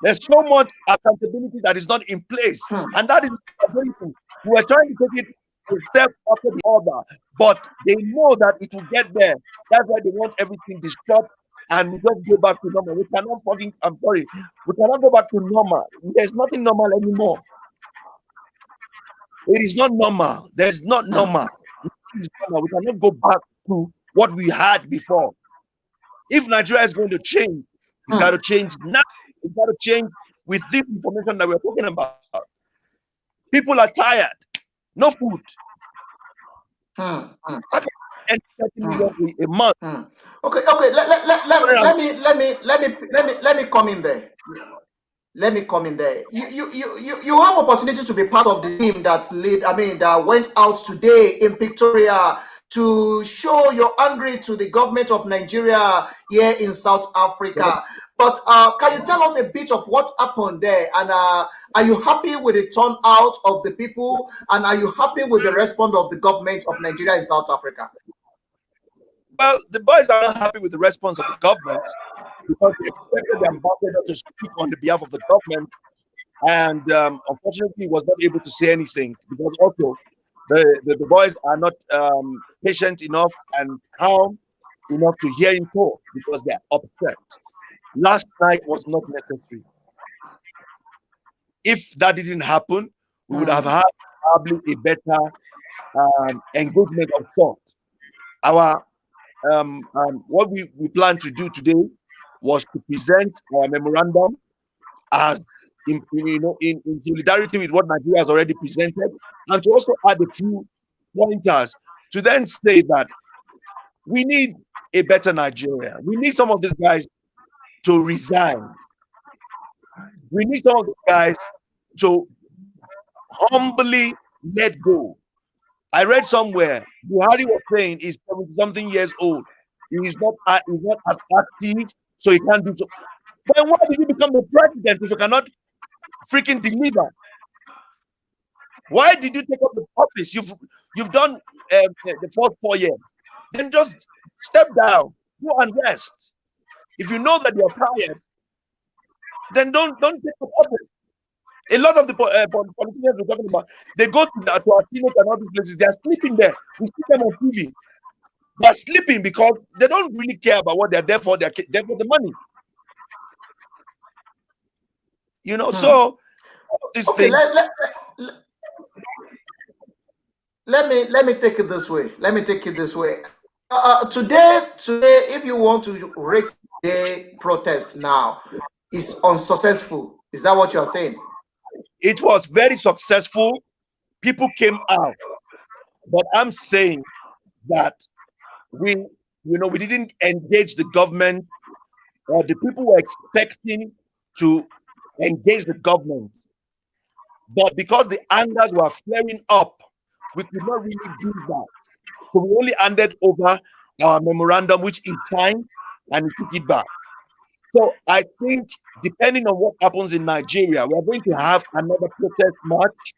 There's so much accountability that is not in place, and that is everything. We are trying to take it a step after the other, but they know that it will get there. That's why they want everything disrupted and we just go back to normal. We cannot fucking, I'm sorry, we cannot go back to normal. There's nothing normal anymore. It is not normal. There's not normal. It is normal. We cannot go back to what we had before. If Nigeria is going to change, it's got to change now. It's got to change with this information that we're talking about. People are tired. No food. And 30 million a month. Okay. Let me come in there. Let me come in there. You have opportunity to be part of the team that went out today in Victoria to show you're angry to the government of Nigeria here in South Africa. But can you tell us a bit of what happened there? And are you happy with the turnout of the people? And are you happy with the response of the government of Nigeria in South Africa? Well, the boys are not happy with the response of the government because they expected the ambassador to speak on the behalf of the government, and unfortunately, he was not able to say anything because also the boys are not patient enough and calm enough to hear him talk because they're upset. Last night was not necessary. If that didn't happen, we would have had probably a better engagement of thought. Our what we plan to do today was to present our memorandum as in solidarity with what Nigeria has already presented, and to also add a few pointers to then say that we need a better Nigeria. We need some of these guys to resign. We need some of these guys to humbly let go. I read somewhere Buhari was saying he's 70-something years old. He's not as active, so he can't do so. Then why did you become the president if you cannot freaking deliver? Why did you take up the office? You've done the first 4 years. Then just step down, go and rest. If you know that you're tired, then don't take up office. A lot of the politicians we're talking about, they go to our Senate and all these places, they're sleeping there. We see them on TV. They're sleeping because they don't really care about what they're there for. They're there for the money. You know, so this okay, thing. Let me take it this way. Today, if you want to rate the protest now, is unsuccessful. Is that what you are saying? It was very successful. People came out, but I'm saying that we didn't engage the government, or the people were expecting to engage the government, but because the angers were flaring up, we could not really do that. So we only handed over our memorandum, which he signed, and he took it back. So I think, depending on what happens in Nigeria, we are going to have another protest march,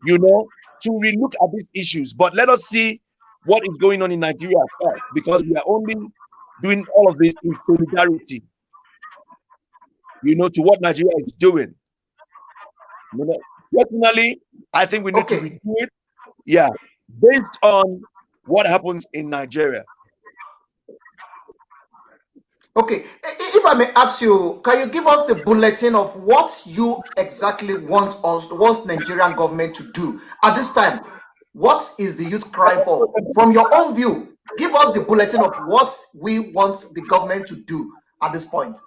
to relook at these issues. But let us see what is going on in Nigeria first, because we are only doing all of this in solidarity, to what Nigeria is doing. Personally, I think we need to redo it, based on what happens in Nigeria. Okay, if I may ask you, can you give us the bulletin of what you exactly want Nigerian government to do at this time? What is the youth cry for? From your own view, give us the bulletin of what we want the government to do at this point.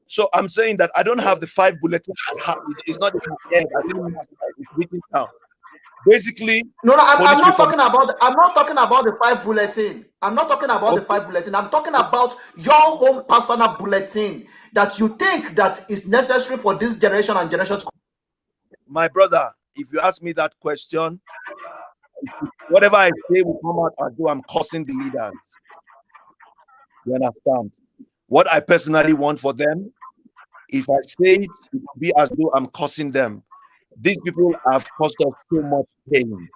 So I'm saying that I don't have the 5 bulletins. It's not in my head. I didn't have it written down. Basically, no, I'm not talking about the 5 bulletin. I'm not talking about the 5 bulletin. I'm talking about your own personal bulletin that you think that is necessary for this generation and generation to. My brother, if you ask me that question, whatever I say will come out as though I'm cursing the leaders. You understand? What I personally want for them, if I say it, it will be as though I'm cursing them. These people have caused us so much pain,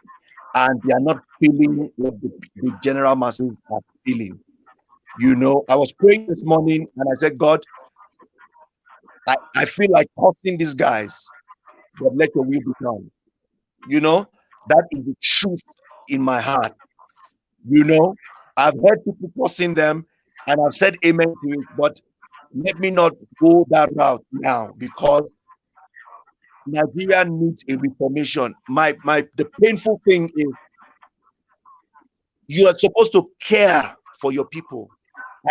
and they are not feeling what the general masses are feeling. I was praying this morning and I said, God, I feel like cursing these guys, but let your will be done. That is the truth in my heart. I've heard people cursing them and I've said amen to it, but let me not go that route now, because Nigeria needs a reformation. The painful thing is, you are supposed to care for your people,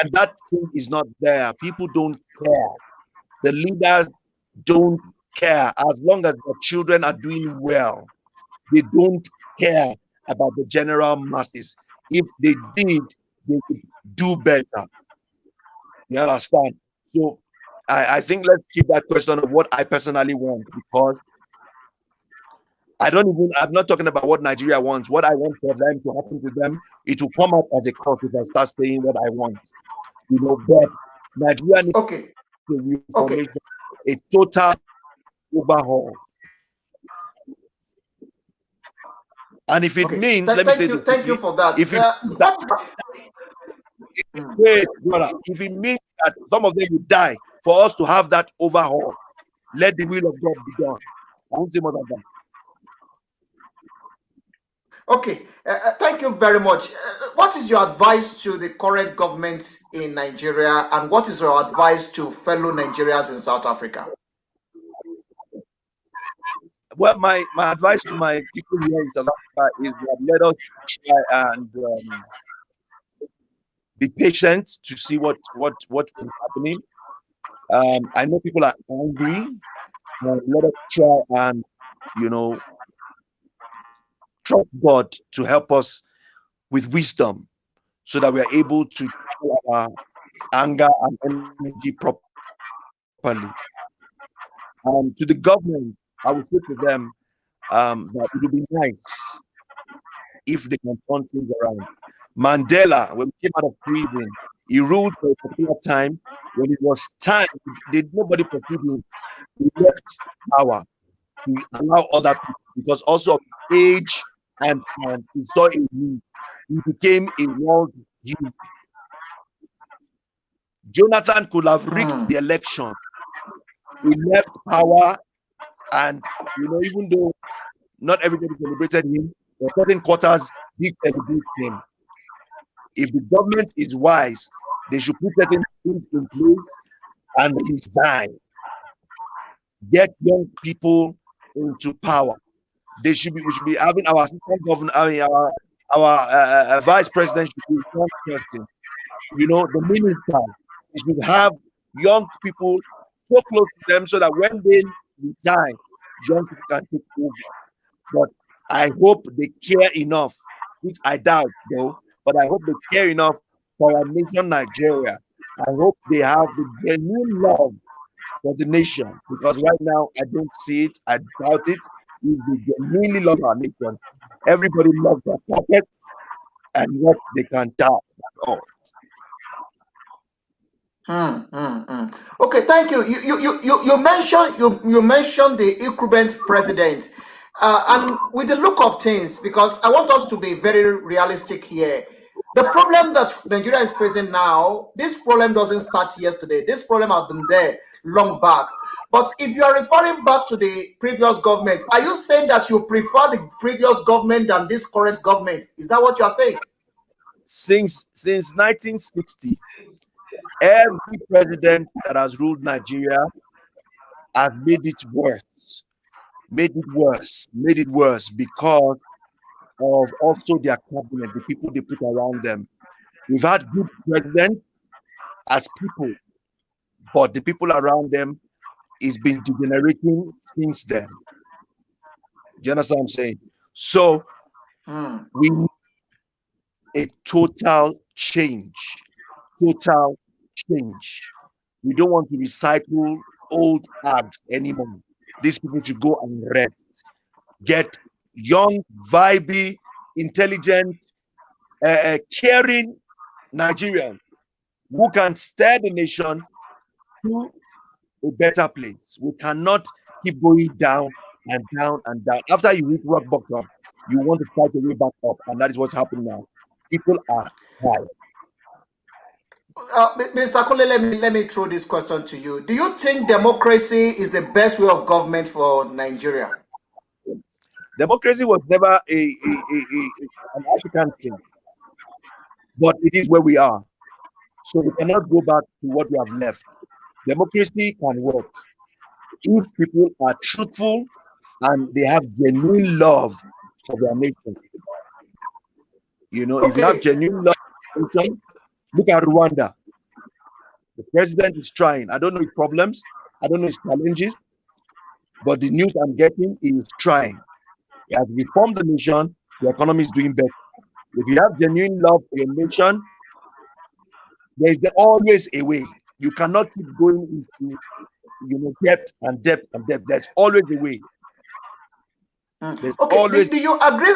and that thing is not there. People don't care. The leaders don't care. As long as the children are doing well, they don't care about the general masses. If they did, they would do better. You understand? So I think let's keep that question of what I personally want, because I'm not talking about what Nigeria wants. What I want for them to happen to them, it will come out as a cost if I start saying what I want. But Nigeria needs Okay. a reformation, a total overhaul. And if it means, let me say this, thank you for that. if it means that, wait, brother, if it means that some of them will die for us to have that overhaul, let the will of God be done. I won't say more than that. Okay, thank you very much. What is your advice to the current government in Nigeria, and what is your advice to fellow Nigerians in South Africa? Well, my advice to my people here in South Africa is that let us try and be patient to see what is happening. I know people are angry. Let us try and trust God to help us with wisdom, so that we are able to channel our anger and energy properly. To the government, I would say to them that it would be nice if they can turn things around. Mandela, when he came out of prison, he ruled for a particular time. When it was time, nobody pursued him. He left power to allow other people, because also of age and he saw a need. He became a world hero. Jonathan could have rigged the election. He left power, and even though not everybody celebrated him, in certain quarters did celebrate him. If the government is wise, they should put certain things in place and resign. Get young people into power. We should be having our assistant governor, our vice president should be one person. The minister, we should have young people so close to them, so that when they resign, young people can take over. But I hope they care enough, which I doubt though, but I hope they care enough for our nation, Nigeria. I hope they have the genuine love for the nation, because right now I don't see it. I doubt it. If they genuinely love our nation, everybody loves their pocket and what they can tap. That's all. Okay, thank you. You mentioned the incumbent president, and with the look of things, because I want us to be very realistic here. The problem that Nigeria is facing now, this problem doesn't start yesterday. This problem has been there long back. But if you are referring back to the previous government, are you saying that you prefer the previous government than this current government? Is that what you are saying? Since 1960, every president that has ruled Nigeria has made it worse, because of also their cabinet, the people they put around them. We've had good presidents as people, but the people around them is been degenerating since then. Do you understand what I'm saying? So we need a total change. We don't want to recycle old acts anymore. These people should go and rest. Get young, vibey, intelligent, caring Nigerians who can steer the nation to a better place. We cannot keep going down and down and down. After you reach rock bottom, you want to fight your way back up, and that is what's happening now. People are tired. Mr. Kunle, let me throw this question to you. Do you think democracy is the best way of government for Nigeria? Democracy was never an African thing, but it is where we are. So we cannot go back to what we have left. Democracy can work if people are truthful and they have genuine love for their nation. You know, if you have genuine love for your nation, look at Rwanda. The president is trying. I don't know his problems. I don't know his challenges. But the news I'm getting is trying. He has reformed the nation. The economy is doing better. If you have genuine love for your nation, there is always a way. You cannot keep going into, depth and depth and depth. There's always a way. Okay. Always... Do you agree?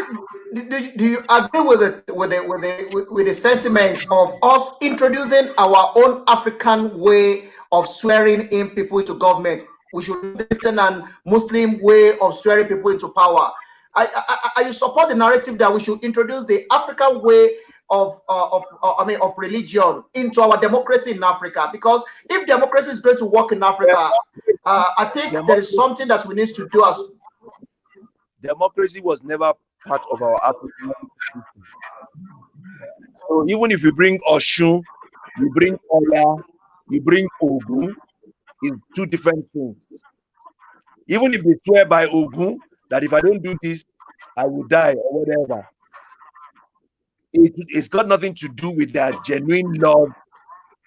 Do you agree with the sentiment of us introducing our own African way of swearing in people into government? We should the Christian and Muslim way of swearing people into power. I support the narrative that we should introduce the African way of religion into our democracy in Africa, because if democracy is going to work in Africa, I think there is something that we need to do as democracy was never part of our African history. So even if you bring Oshun, you bring Oya, you bring Ogun, it's two different things. Even if they swear by Ogun that if I don't do this, I will die or whatever, it's got nothing to do with their genuine love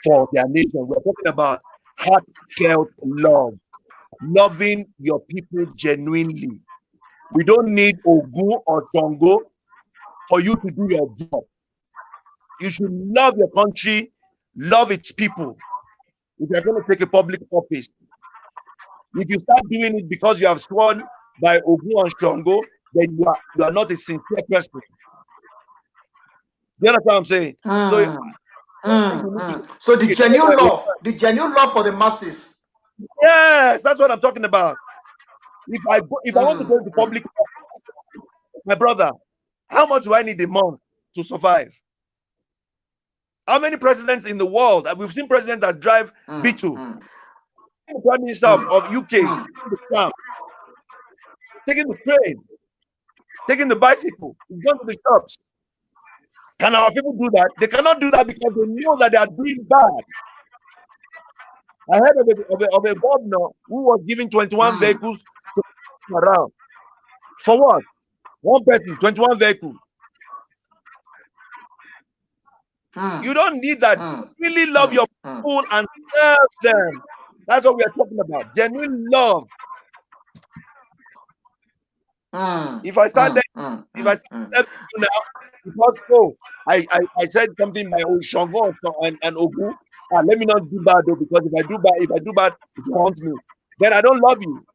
for their nation. We're talking about heartfelt love, loving your people genuinely. We don't need Ogun or Tongo for you to do your job. You should love your country, love its people. If you're going to take a public office, if you start doing it because you have sworn by Ogun and Tongo, then you are not a sincere person. You understand what I'm saying? So the genuine love for the masses. Yes, that's what I'm talking about. If I want to go to public, my brother, how much do I need a month to survive? How many presidents in the world? We've seen presidents that drive B2. The Prime Minister of UK, taking the train, taking the bicycle, going to the shops. Can our people do that? They cannot do that because they know that they are doing bad. I heard of a governor who was giving 21 vehicles to around. For what? One person, 21 vehicles. You don't need that. Really love your people and serve them. That's what we are talking about. Genuine love. If I start there, if I start there now, because I said something by Oshogo and Ogu, let me not do bad though, because if I do bad, it will haunt me. Then I don't love you.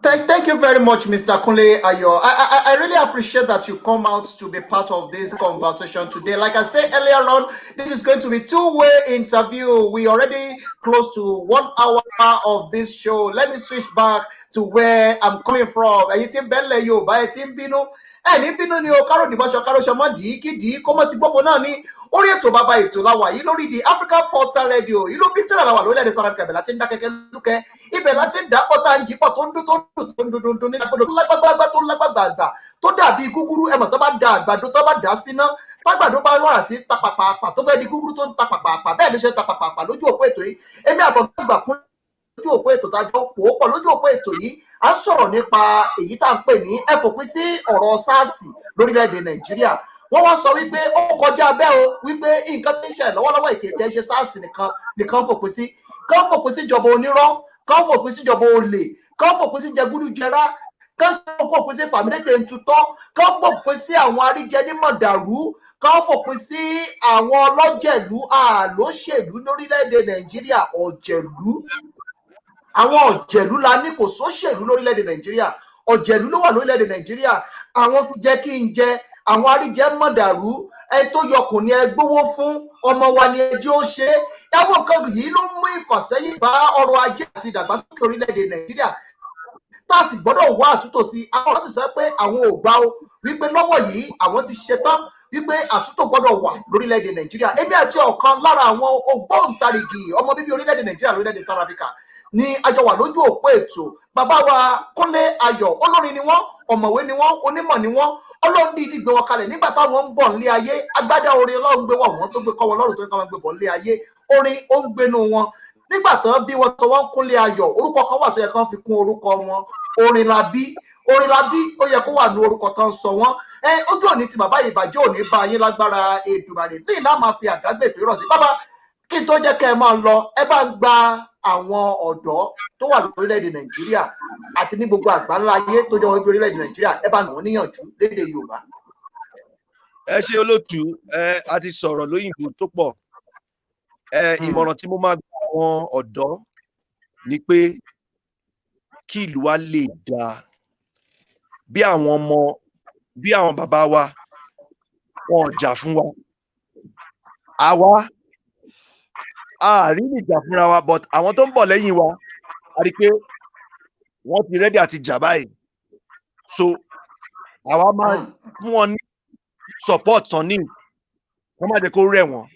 Thank you very much, Mr. Kunle Ayo. I really appreciate that you come out to be part of this conversation today. Like I said earlier on, this is going to be a two-way interview. We already close to 1 hour of this show. Let me switch back to where I'm coming from. Ẹni bínú ni o kárò dìbọṣọ kárò ṣọmọ dì í kí dì í kó mọ ti gbọfọ náà ní orí ètò bàbá ètò láwà yìí lórí the African Portal Radio yìí ló picture làwà lórílẹ̀-èdè South Africa ibẹ̀ láti ń dá kẹ́kẹ́ lúkẹ́ ibẹ̀ láti ń dá pọ́tà ń jípọ̀ tó ń dún ní agbọ́dọ̀ tó lágbàgbà tó lágbàgbà tó dàbí gúgúrú ẹ̀mọ̀ tó bá da àgbàdo tó bá dà síná tágbàdo bá wà sí tapàpàpà tó fẹ́ di gúgúrú tó ń tapàpàpà bẹ́ẹ̀ ló ṣe tapàpàpà lójú òpó ètò yìí èmi àbọ̀gbà kún lójú òpó ètò tájọ́ pòópọ̀ lójú òpó ètò yìí à ń sọ̀rọ̀ nípa èyí tá à ń pè ní ẹ fòpin sí ọ̀rọ̀ SARS lórílẹ̀‐èdè Nàìjíríà wọ́n wá sọ wípé ó kọjá bẹ́ẹ̀ o wípé nǹkan tó ń ṣẹlẹ̀ lọ́wọ́lọ́wọ́ ìkẹtì ẹ̀ ṣe SARS nìkan fòpin sí kán fòpin sí ìjọba onírọ́ kán fòpin sí ìjọba olè kán fòpin sí jẹgúdújẹrá kán fòpin sí fàmílétè ntutọ́ kán fòpin sí àwọn aríjẹ ní mọ̀dàrú kán fòpin sí àwọn ọlọ́jẹ̀lú àlóṣèlú lórílẹ̀‐èdè Nàìjíríà ọ̀jẹ̀lú àwọn ọ̀jẹ̀lú la ní kò sóṣèlú lórílẹ̀‐èdè Nàìjíríà ọ̀jẹ̀lú ló wà lórílẹ̀‐èdè Nàìjíríà àwọn jẹ́ kí n jẹ àwọn aríjẹ mọ̀dàrú ẹ tó yọkùn ni ẹ gbówó fún ọmọ wa ni ẹjọ́ ó ṣe ẹwọ́n kan yìí ló mú ìfàsẹ́yìn bá ọrọ̀ ajé àti ìdàgbàsókè orílẹ̀‐èdè Nàìjíríà tá a sì gbọ́dọ̀ wá àtúntò sí àwọn sì sọ pé àwọn ò gbà ó wípé lọ́wọ́ yìí àwọn ti ṣetán wípé àtúntò gbọ́dọ̀ wà lórílẹ̀‐èdè Nàìjíríà èmi àti ọ̀kan lára àwọn ògbóǹtarìgì ọmọ bíbí orílẹ̀‐èdè Nàìjíríà lórílẹ̀‐èdè South Africa ní àjọ wà lójú òpó ètò. Bàbá wa Kunle Ayo, olórin ni wọ́n, ọ̀mọ̀wé ni wọ́n, onímọ̀ ni wọ́n. Ọlọ́run dídí gbé wọn kalẹ̀ nígbà táwọn ń bọ̀ nílé ayé. Agbádá orin Ọlọ́run gbé wọn tó gbé kọ́ wọn lọ́rùn tó ń ká wọn gbé bọ̀ nílé ayé. Orin ó ń gbénu wọn. Nígbà tán bí wọ́n sọ wọ́n Kunle Ayo, orúkọ kan wà tó yẹ kán fi kún orúkọ wọn. Orin la bí ó yẹ kó wà ní orúkọ tán sọ wọ́n. Ojú òní ti bàbá ìbàjẹ́ òní bá yín lágbára Èdùmàrè. Ní ìlà máa fi àdágbè pé rọ̀ sí. Bàbá, kí n tó jẹ́ kẹ́ ẹ máa lọ, ẹ bá ń gba àwọn ọ̀dọ́ tó wà lórílẹ̀‐èdè Nàìjíríà àti ní gbogbo àgbáńlá ayé tó jẹ́ wọn bí orílẹ̀‐èdè Nàìjíríà, ẹ bá nù níyànjú lédè Yorùbá. Ẹ ṣe olóòtú, a ti sọ̀rọ̀ lóyìnbó tó pọ̀. Ìmọ̀ràn tí mo máa gba àwọn ọ̀dọ́ ni pé kí ìlú wa lè dáa, bí àwọn bàbá wa wọn jà fún wa, àwa àrí ìjà fúnra wa, but àwọn tó ń bọ̀ lẹ́yìn wa a rí pé wọ́n ti rẹ́dí àti jà báyìí, so àwa máa fún wọn ní support tán ní wọ́n má jẹ́ kó rẹ̀ wọ́n,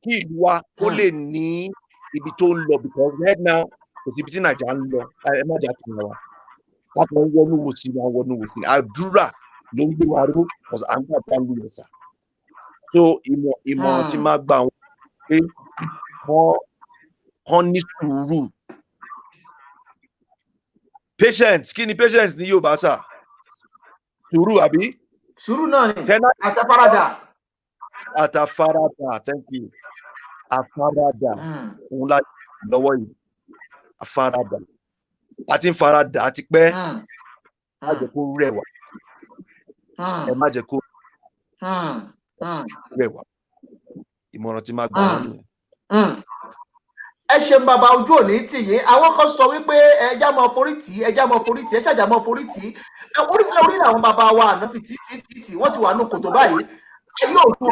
kí ìlú wa kó lè ní ibi tó ń lọ, because right now kò sí ibi tí Nàìjíríà ń lọ, ẹ má jà fún wa láti wọ́n wọnú wò sí àdúrà ló ń gbé wa ró, because à ń gbà ń lù ẹ̀sà. So ìmọ̀ràn tí máa gbà wọ́n pé wọ́n ní sùúrù. Patience, kí ni patience ní Yorùbá sà? Sùúrù àbí? Sùúrù náà ni àtàfaradà, thank you. Àfaradà òun láti lọ́wọ́ yìí, àfaradà àti ń faradà àti pẹ́, má jẹ́ kó rẹ̀ wá, ẹ má jẹ́ kó rẹ̀ wá. Ìmọ̀ràn tí máa gbà wọ́n nìyẹn. Ẹ ṣeun bàbá, ojú òní tì yín. Àwọn kan sọ wípé ẹja mọ forítì, ẹ ṣàjà mọ forítì. Orí làwọn bàbá wa àná fi títí wọ́n ti wà nù kòtò báyìí. Ayé òkú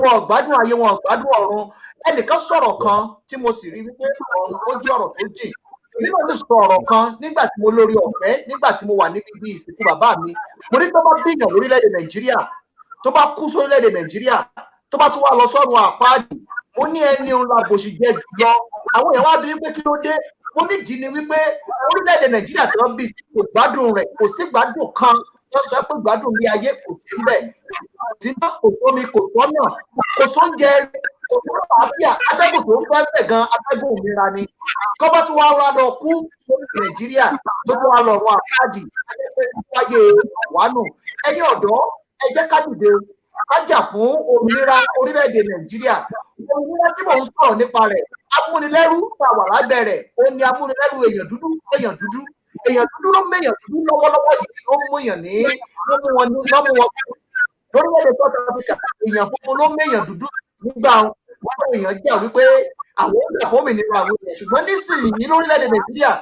wọn gbádùn ayé, wọn gbádùn ọ̀run. Ẹnìkan sọ̀rọ̀ kan tí mo sì rí wípé ọ̀run ó jẹ́ ọ̀rọ̀ tó jìn. Èmi náà ti sọ ọ̀rọ̀ kan nígbà tí mo lórí ọ̀fẹ́, nígbà tí mo wà níbi ibi ìsìnkú bàbá mi. Mo ní tó bá bíyàn lórílẹ̀-èdè Nàìjíríà, tó bá kú sórílẹ̀-èdè Nàìjíríà, tó bá tún wá lọ sọ́run àpáàdì, mo ní ẹni òun la bòṣì jẹ jùlọ. Àwọn èèyàn wá bí wípé kí ló dé? Mo nídìí ni wípé orílẹ̀-èdè Nàìjíríà tó ń bí sí kò gbádùn rẹ̀, kò sí gbádùn kan tó sọ pé gbádùn ní ayé kò sí ńbẹ̀. Kò sí náà, kò tómi, kò tọ́nà, kò sóúnjẹ, kò tó àlàáfíà, atẹ́gùn tó ń fẹ́ bẹ̀ gan atẹ́gùn òmìnira ni. Kọ́bá tún wá lọ kú sórí Nàìjíríà tó tún wá lọ run àpáàdì, wáyé àwánù. Ẹ̀yin ọ̀dọ́, ẹ jẹ́ ká dìde, ká jà fún òmìnira orílẹ̀-èdè Nàìjíríà. Òmìnira tí mò ń sọ̀rọ̀ nípa rẹ̀, amúnilẹ́rú tá a wà lábẹ́ rẹ̀, ó ní amúnilẹ́rú èèyàn dúdú ló méèyàn dúdú lọ́wọ́lọ́wọ́ yìí, ló mú wọn lórílẹ̀-èdè South Africa. Èèyàn funfun ló méèyàn dúdú nígbà wọn èèyàn jà wípé àwọn ó jà fún òmìnira àwọn èèyàn, ṣùgbọ́n nísìnyí lórílẹ̀-èdè Nàìjíríà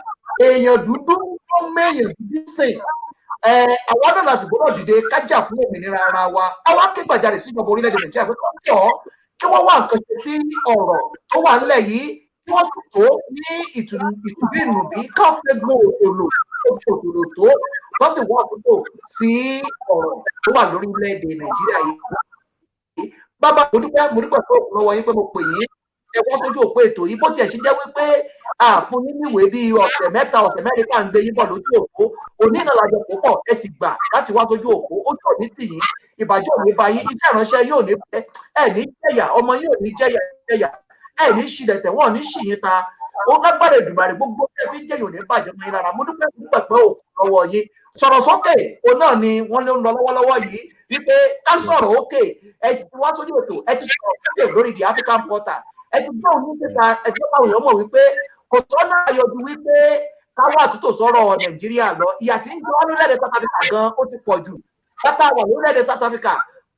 èèyàn dúdú ló méèyàn dúdú sìn. Àwọn náà láti gbọ́dọ̀ dìde ká jà fún òmìnira ara wa. Àwọn akégbàjarè sí ìjọba orílẹ̀-èdè Nàìjíríà pé kọ́ jọ kí wọ́n wá nǹkan ṣe sí ọ̀rọ̀ tó wà nílẹ̀ yìí, kí wọ́n sì tó ní ìtùbí ìnùbí, ká fẹ́ gbọ́ òtòlò tó wọ́n sì wọ́n àtúntò sí ọ̀rọ̀ tó wà lórílẹ̀-èdè Nàìjíríà yìí. Bàbá mo dúpẹ́ tó lọ́wọ́ yín pé mo pè yín ẹ wọ́n sójú òpó ètò yìí, bó tiẹ̀ ṣe jẹ́ wípé àfún nínú ìwé bíi ọ̀sẹ̀ mẹ́ta ọ̀sẹ̀ mẹ́rin ká ń gbé yín bọ̀ lójú òpó, òní ìnàlájọ púpọ̀ ẹ sì gbà láti wá sójú òpó, ó jọ ní tì yín, ìbàjẹ́ òní bá yín, iṣẹ́ ìránṣẹ́ yóò ní bẹ́, ẹ ní jẹ̀yà, ọmọ yóò ní jẹ̀yà, ẹ ní ṣìlẹ̀tẹ̀, wọ́n ní ṣì yín ta. Ó lágbára Èdùmàrè, gbogbo ẹ fi ń jẹ́ yóò ní bàjẹ́ mọ́ yín lára. Mo dúpẹ́ pé òkú lọ́wọ́ yín. Sọ̀rọ̀ sókè òun náà ni wọ́n ló ń lọ lọ́wọ́lọ́wọ́ yìí, wípé ká sọ̀rọ̀ òkè. Ẹ sì ti wá sójú ètò, ẹ ti sọ̀rọ̀ òkè lórí The African Portal, ẹ ti gbọ́ òun níta, ẹ ti bá òyìnbó mọ̀ wípé kò sọ́nà àyọ̀dù wípé káwọ́ àtúntò sọ̀rọ̀ Nàìjíríà lọ. Ìyà tí ń jọ lórílẹ̀-èdè South Africa gan ó ti pọ̀ jù. Bàtà wà lórílẹ̀-èdè South Africa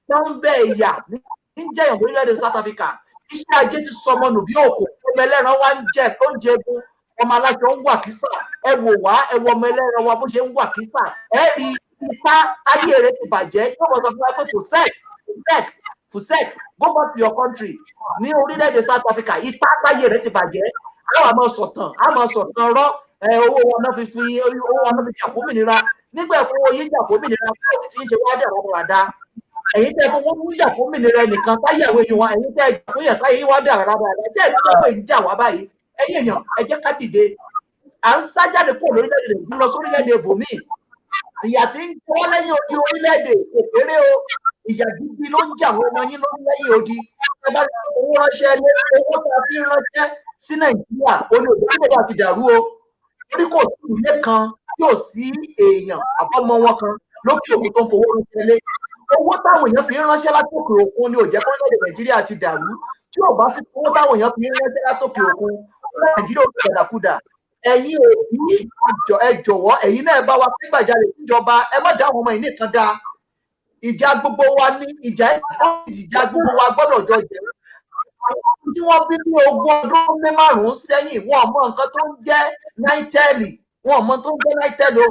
tó ń bẹ ìyà ní jẹ̀yàn lórílẹ̀-èdè South Africa. Iṣẹ́ ajé ti sọmọ nù bí òkò, ọmọ ẹlẹ́ran wá ń jẹ tó ń jẹ egun, ọmọ aláṣọ ń wà kísà. Ẹ wò wá, ẹ wo ọmọ ẹlẹ́ran wa bó ṣe ń wà kísà. Ẹ rí ipá ayé rẹ̀ ti bàjẹ́. Yóò wọ́n sọ fún wa pé Fusek, go back to your country. Ní orílẹ̀-èdè South Africa, ipá ayé rẹ̀ ti bàjẹ́. Àwọn àmọ́ sọ̀tàn rọ́. Owó wọn náà fi jà fún òmìnira. Nígbà fún owó yín jà fún òmìnira, fún òmìnira tí ń ṣe wá dẹ̀ wọ́n rà. Ẹ̀yin tẹ́ fún wọn jà fún òmìnira ẹnìkan táyàwó yìí wọn, ẹ̀yin tẹ́ jà fún yàn táyé wá dà rárá. Jẹ́ ìdílé pé ń jà wá báyìí. ẹ̀yin èèyàn ẹ jẹ́ ká dìde à ń sá jáde kúrò lórílẹ̀-èdè lọ sórílẹ̀-èdè ibòmíì ìyà tí ń jẹ wọ́n lẹ́yìn odi orílẹ̀-èdè kékeré o ìyà gidi ló ń jà wọ́n ọmọ yín lórí lẹ́yìn odi ẹ bá owó ránṣẹ́ lé owó tá a fi ránṣẹ́ sí Nàìjíríà oní òde orílẹ̀-èdè àti dàrú o torí kò sí ilé kan tí ò sí èèyàn àbọ̀mọ wọn kan lókè òkun tó ń fowó ránṣẹ́ lé owó táwọn èèyàn fi ránṣẹ́ látòkè òkun ni ò jẹ́ kó lóde Nàìjíríà ti dàrú tí ò bá sí owó táwọn èèyàn fi ránṣẹ́ látòkè òkun Nàìjíríà ò gbàdàkudà ẹ̀yin òbí ẹ jọ̀wọ́ ẹ̀yin náà bá wa pín gbàjarè síjọba ẹ má dá àwọn ọmọ yìí nìkan dá ìjà gbogbo wa ní ìjà gbogbo wa gbọ́dọ̀ jọ jẹ́ tí wọ́n bí ní 20 ọdún ní 5 sẹ́yìn wọn mọ nǹkan tó ń jẹ́ Int'L wọn mọ tó ń jẹ́ Int'L o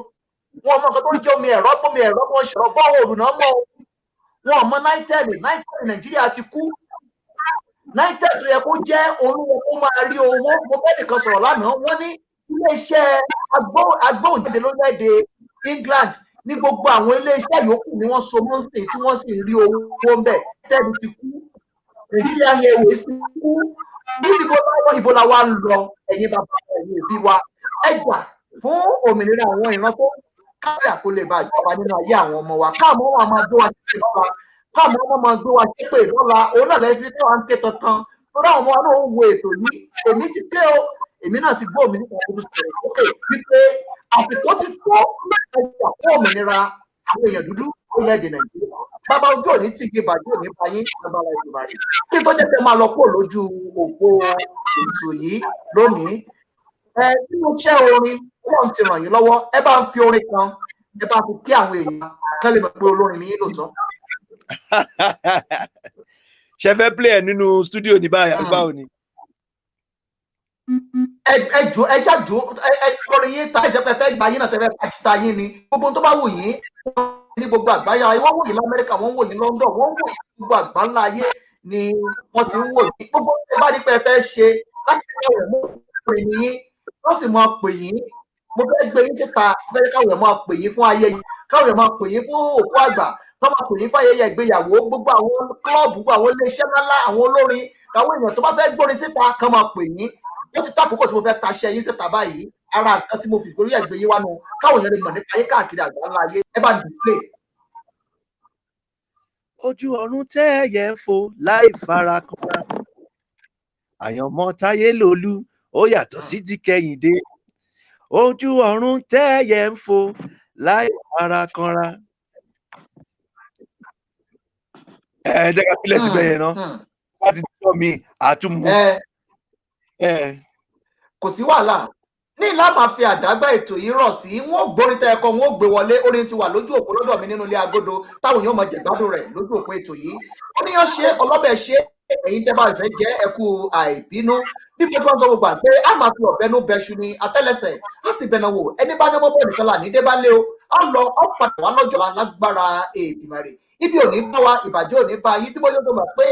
wọn mọ nǹkan tó ń jẹ́ omi ẹ̀rọ wọn ṣọ̀rọ̀ bọ́ òòrùn náà mọ́ wọn mọ Int'L Nàìjíríà ti kú Int'L tó yẹ kó jẹ́ olúwo kó máa rí owó mo bẹ́ẹ̀ nìkan sọ̀rọ̀ lánàá wọ́n ní iléeṣẹ́ agbóhùnjáde lórílẹ̀‐èdè England ní gbogbo àwọn iléeṣẹ́ yòókù ni wọ́n so mọ́ sí tí wọ́n sì rí owó ń bẹ̀ Int'L ti kú Nàìjíríà Airways ti kú ìbò la wa ń lọ ẹ̀yin bàbá ẹ̀yin òbí wa ẹ jà fún òmìnira àwọn ìran tó káyà kó lè bá ìjọba nínú ayé àwọn ọmọ wa káàmọ́ wọn máa gbé wa ṣépè lọ́la káàmọ́ wọn máa gbé wa ṣépè lọ́la òun náà lẹ́yìn fi tí wọ́n ń ké tantan lórí àwọn ọmọ wa náà ń wo ètò yìí èmi ti ké o èmi náà ti gbọ́ òmìnira ọdún sọ̀rọ̀ ókè wípé àsìkò ti tó ẹ̀jà fún òmìnira àwọn èèyàn dúdú orílẹ̀-èdè Nàìjíríà bàbá ojú òní tí igi bàjẹ́ òní báyé lábára ìjọba rẹ̀ kí tó jẹ́ pé máa lọ kúrò lójú òpó ètò yìí lónìí nínú iṣẹ́ orin Ọlọ́run ti ràn yín lọ́wọ́ ẹ bá ń fi orin kan ẹ bá fi kí àwọn èèyàn kán lè mọ̀ pé olórin ní lóòótọ́. ṣe fẹ́ play ẹ̀ nínú stúdíò ní báyìí àgbà òní. ẹ ṣáàjú orin yín ta ìjẹ́pẹ́ fẹ́ gba yín náà tẹ́fẹ́ pàṣítà yín ni gbogbo tó bá wù yín ní gbogbo àgbáyé wọ́n wò yín l'Amẹ́ríkà wọ́n wò yín London wọ́n wò yín gbogbo àgbáńlá ayé ni wọ́n ti ń wò yín gbogbo tó bá rí pé ẹ fẹ́ ṣe láti fi káwọn ẹ̀mọ́ pè yín wọ́n sì máa pè yín mo fẹ́ gbé yín síta fẹ́ káwọn ẹ̀mọ́ pè yín fún ayẹyẹ káwọn ẹ̀mọ́ pè yín fún òkú àgbà káwọn máa pè yín fún ayẹyẹ ìgbéyàwó gbogbo àwọn kílọ̀bù àwọn iléeṣẹ́ ńlá àwọn olórin àwọn èèyàn tó bá fẹ́ gbórin síta kán máa pè yín ó ti tó àkókò tí mo fẹ́ taṣẹ́ yín síta báyìí ara nǹkan tí mo fi ìgbórí ẹ̀gbẹ́ yín wá nù káwọn èèyàn lè mọ̀ nípa yín káàkiri àgbáńlá ayé ẹ bá ń display. ojú ọ̀run tẹ́ ẹyẹ ń fò láì fara kanra àyànmọ́ táyé lòlú ó yàtọ̀ sí ti kẹ́hìndé ojú ọ̀run tẹ́ ẹyẹ ń fò láì fara kanra. ẹ jẹ́ ká pílẹ̀ síbẹ̀ yẹn náà láti jọ́ mi àtúmú. kò sí wàhálà ní ìlà máa fi àdágbà ètò yìí rọ̀ sí wọn ò gbórin tẹ ẹkọ wọn ò gbé wọlé orin ti wà lójú òpó lọ́dọ̀ mi nínú ilé agodo táwọn èèyàn máa jẹ̀gbádùn rẹ̀ lójú òpó ètò yìí oníyàn ṣe ọlọ́bẹ̀ ṣe èyí tẹ́ bá fẹ́ jẹ́ ẹkú àìbínú bí mo tún sọ gbogbo àgbẹ̀ á máa fi ọ̀bẹ́nu bẹṣu ní àtẹ́lẹsẹ̀ á sì bẹ̀nà wò ẹni bá ní mọ́bọ̀ nìkan là ní dé bá lé o á lọ á padà wá lọ́jọ́ lágbára Èdùmàrè ibi òní bá wa ìbàjẹ́ òní bá yín bí mo tó mọ̀ pé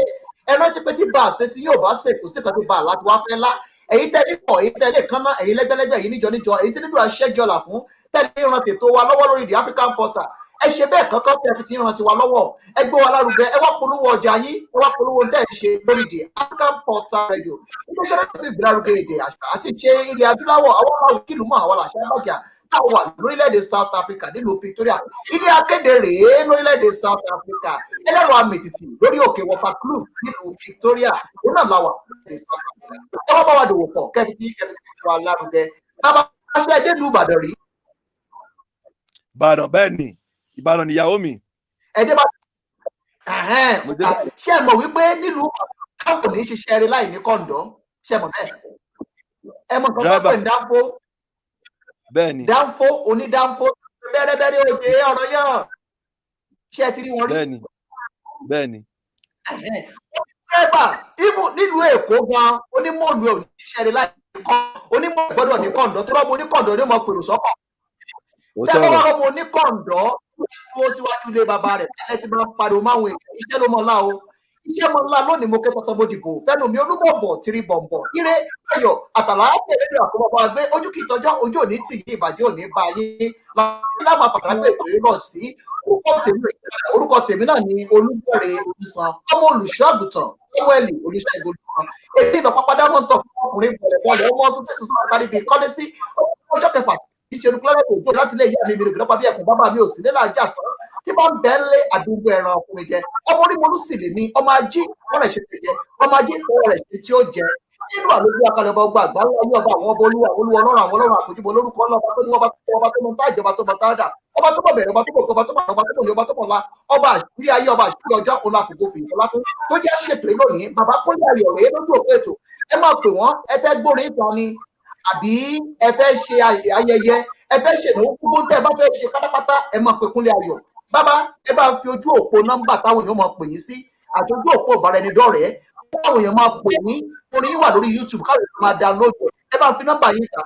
ẹran ti pé tí bá àṣẹ tí yóò bá ṣe kò sí kan tó bá láti wá fẹ́ lá èyí tẹ́lẹ̀ pọ̀ èyí tẹ́lẹ̀ kánná èyí lẹ́gbẹ́lẹ́gbẹ́ èyí níjọ èyí tí nílò aṣẹ́gi ọ̀la fún tẹ́lẹ̀ ìran tètò wa lọ́wọ́ lórí the African Portal ẹ ṣe bẹ́ẹ̀ kankan tẹ́ fi ti ìran tiwa lọ́wọ́ ẹ gbé wa lárugẹ ẹ wá polówó ọjà yín ẹ wá polówó tẹ́ ẹ ṣe lórí the African Portal Radio iléeṣẹ́ rẹ̀ fi ìgbélárugẹ èdè àṣà àti ìṣe ilẹ̀ adúláwọ̀ àwọn ọmọ kìlú mọ́ àwọn àṣà ìbàjẹ́ táwọn wà lórílẹ̀‐èdè South Africa nílùú Victoria ilé akéde rèé lórílẹ̀‐èdè South Africa ẹlẹ́rọ amètìtì lórí òkè Waterkloof nílùú Victoria òun náà la wà lórílẹ̀‐èdè South Africa ẹ wọ́n bá wa dòwò pọ̀ kẹ́fí wa lárugẹ bàbá aṣọ ẹdẹ lu Ìbàdàn rí. Ìbàdàn bẹ́ẹ̀ ni Ìbàdàn níyàwó mi. ẹdẹ bá ṣe mọ̀ wípé nílùú káfọ̀ ní ṣiṣẹ́ rí láì ní kọ́ńdọ́ ṣe mọ̀ bẹ́ẹ̀ ẹ mọ̀ nǹkan tó pè ní dáńfó. Bẹ́ẹ̀ni. Dánfó onídánfó bẹ́rẹ́bẹ́rẹ́ òde ọ̀rọ̀ yàn ṣé ẹ ti rí wọn rí. Bẹ́ẹ̀ni. Ẹ̀bà nílùú Èkó gan onímọ̀lù ẹ̀ òṣìṣẹ́ rẹ̀ láì kọ́ onímọ̀ gbọ́dọ̀ ní kọ̀ǹdọ́ tó rọ́mọ oníkọ̀ǹdọ́ ní ọmọ pèrò sọ́kọ̀. Tẹ́lẹ̀ wọ́n rọ́mọ oníkọ̀ǹdọ́ dúró síwájú ilé bàbá rẹ̀ tẹ́lẹ̀ tí máa ń pariwo máwọn èèyàn iṣẹ́ ló mọ̀ ńlá o. Iṣẹ́ mọ̀ ńlá lónìí mo kẹ́kọ̀ọ́ tán mo dìbò fẹ́nu mi olúbọ̀bọ̀ tìrì bọ̀m̀bọ̀ ire ayọ̀ àtàlà tẹ̀lé àkọ́bọ̀ àgbẹ̀ ojú kì í tọ́jọ́ ojú òní tì yí ìbàjẹ́ òní bá yín láwọn àpàdánù ètò yìí lọ sí orúkọ tèmi náà ni Olúbọ̀rẹ̀ Olùsàn ọmọ olùṣọ́ àgùntàn wẹ́ẹ̀lì Olúṣẹ́gun olùkọ́ èyí lọ pápá dámọ̀ tọ̀ fún ọkùnrin bọ̀lẹ̀ ọmọ ọsùn tẹ̀sán sọ́ọ́ kárí bíi kọ́lé sí ọjọ́ kẹfà ìṣèlú kúlẹ̀ òjò láti ilé ìyá mi mi rògbòdọ́pá bí ẹ̀kún bàbá mi ò sí nílẹ̀ ajá sàn tí bá ń bẹ́ ń lé àdúgbò ẹran ọkùnrin jẹ ọmọ orí mo lù sì lè ní ọmọ ají wọn rẹ̀ ṣe ti jẹ ọmọ ají ìfọwọ́ rẹ̀ ṣe tí ó jẹ nínú àlejò akalẹ̀ ọba ọgbà àgbà ayé ọba àwọn ọba olúwa olúwa ọlọ́run àwọn ọlọ́run àpèjúbọ lórúkọ ọlọ́ba tó ní ọba tó mọ tá ìjọba tó mọ tá dà ọba tó mọ bẹ̀rẹ̀ ọba tó mọ ọba tó mọ ọba tó mọ ọba tó mọ la ọba àṣírí ayé ọba àṣírí ọjọ́ ọlá àfògbò fìyà ọlá fún tó jẹ́ ṣètò lónìí bàbá Kúnlé Ayọ̀ rèé lójú òkú ètò ẹ máa pè wọ́n ẹ fẹ́ gbórin ìtàn ni àbí ẹ fẹ́ ṣe ayẹyẹ ẹ fẹ́ ṣe ìnáwó gbogbo tẹ́ ẹ bá fẹ́ ṣe pátápátá ẹ máa pè Kúnlé Ayọ̀ bàbá ẹ bá fi ojú òpó nọ́mbà táwọn èèyàn máa pè yín sí àti ojú òpó ìbáraẹnidọ́rẹ̀ẹ́ táwọn èèyàn máa pè yín orin yín wà lórí YouTube káwọn èèyàn máa download ẹ bá fi nọ́mbà yín ta.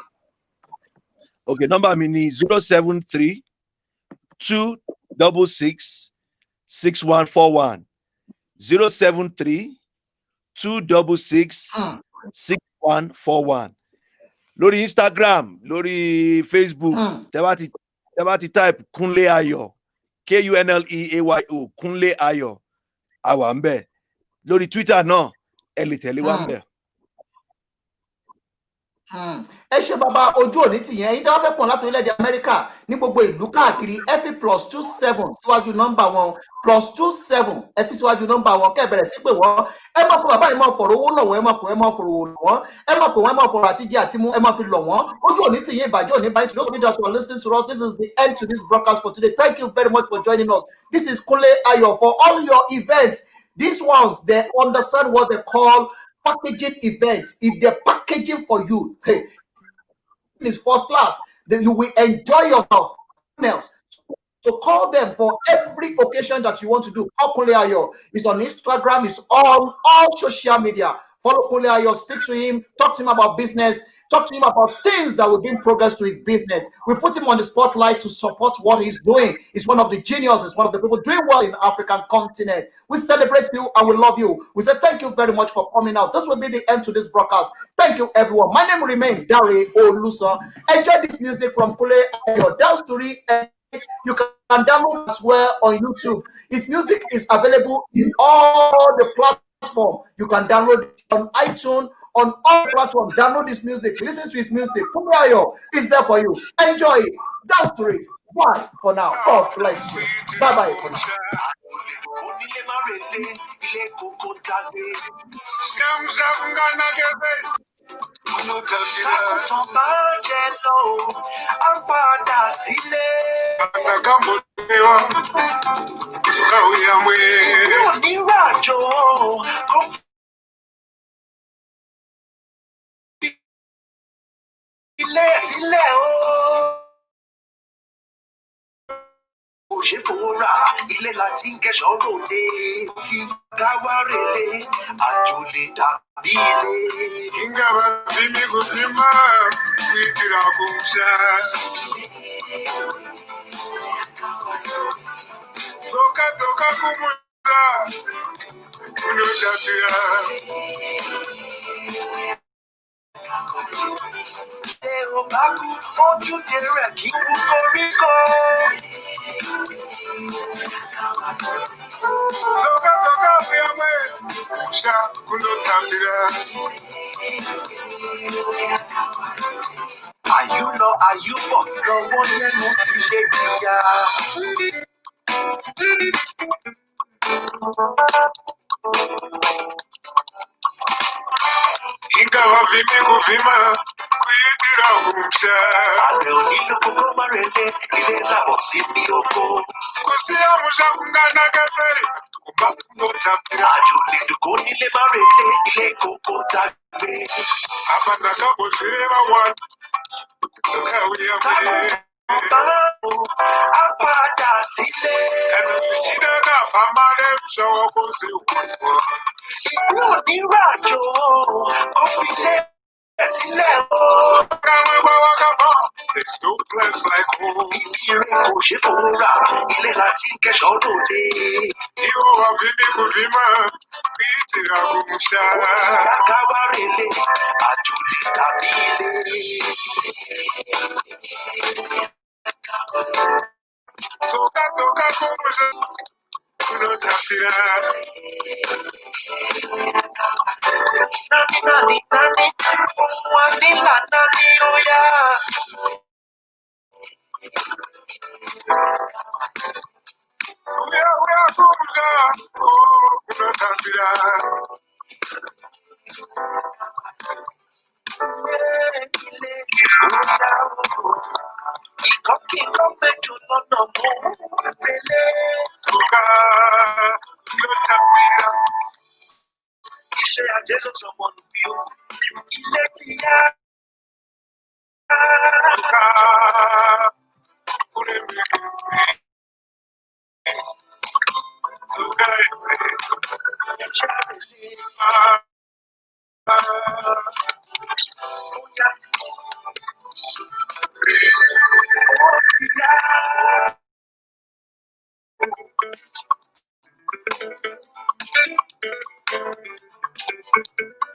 Okay, nọ́mbà mi ni 073 266 6141 073 266 6141 lórí Instagram lórí Facebook tẹ́ bá ti type Kunle Ayo KUNLEAYO Kunle Ayo àwa ń bẹ lórí Twitter náà ẹ lè tẹ̀lé wa ń bẹ. ẹ ṣe bàbá ojú òní tìyẹn yín tí wọn fẹ́ pọ̀ láti orílẹ̀-èdè Amẹ́ríkà ní gbogbo ìlú káàkiri ẹ fi +27 síwájú nọ́mbà wọn +27 ẹ fi síwájú nọ́mbà wọn kẹ́ bẹ̀rẹ̀ sí pé wọ́n ẹ máa pọ̀ bàbá ẹ máa fọ̀rọ̀ owó lọ̀ wọ́n ẹ máa pọ̀ ẹ máa fọ̀rọ̀ owó lọ̀ wọ́n ẹ máa pọ̀ wọ́n ẹ máa fọ̀rọ̀ àtijẹ àtimú ẹ máa fi lọ̀ wọ́n ojú òní tìyẹn ìbàjẹ́ òní báyìí to those of you that are listening to us, this is the end to this broadcast for today. Thank you very much for joining us. This is Kunle Ayo for all your events. These ones they understand what they call packaging events. If they're packaging for you, hey, is first class, then you will enjoy yourself. So call them for every occasion that you want to do. Call Kunle Ayo. It's on Instagram, it's on all social media. Follow Kunle Ayo, speak to him, talk to him about business, talk to him about things that will bring progress to his business. We put him on the spotlight to support what he's doing. He's one of the geniuses, one of the people doing well in the African continent. We celebrate you and we love you. We say thank you very much for coming out. This will be the end to this broadcast. Thank you, everyone. My name remains Dare Oluso. Enjoy this music from Kunle Ayo. Dance story. You can download as well on YouTube. His music is available in all the platforms. You can download it on iTunes, on all platforms. Download his music. Listen to his music. Kunle Ayo is there for you. Enjoy it. Dance to it. Bye for now. God bless you. Bye bye for now. Sákùtàn bá jẹ lọ o, á padà sílé. Mi ò ní ràjò o, kó fi ilé sílẹ̀ o. Kò ṣe fowó ra ilé láti ń kẹ́sọ̀ lóde tí káwá rèlé àjò lè dàbí ilé. Ingaba bí mi kò fi máa fi kìlà kò ń ṣe. Tóka tóka kú mú ìdá kúló ṣàtúnyà. Ṣé o bá kú ojúde rẹ̀ kí n wú koríko? Tóka tóka fi ọmọ ẹ̀ ṣá kúló tàbíra. Àyùlọ àyùbọ̀ lọ́wọ́ lẹ́nu ilé ìyá. Ingaba bí mi kò fi máa kú ìdíra òun ṣá. Àgbẹ̀ onílù kókó má relé ilé làbọ̀ sí mi oko. Kò sí àmúṣakúngá nágẹ́sẹ̀rì kò bá kúrò tàbí. Àjò lè dùkọ́ nílé má relé ilé kókó tàgbé. Àbànàkà kò ṣeré bá wà. Á padà sílé. Ẹnu fìjì náà fàmà rẹ̀ ṣọwọ́ kó sì wọ̀. Mi ò ní ràjò kó fi lé sílẹ̀ o. Káwọn ẹgbẹ́ wa ká bọ̀. There's no place like home. Ibi rẹ̀ kò ṣe fowó ra ilé láti kẹ́sọ̀ lóde. Ìwọ wà bí mi kò fi máa bí ìtìrà kò ṣá. Ó ti yá káwá relé àjò lè dàbí ilé. Tóka tóka kó mú ṣe.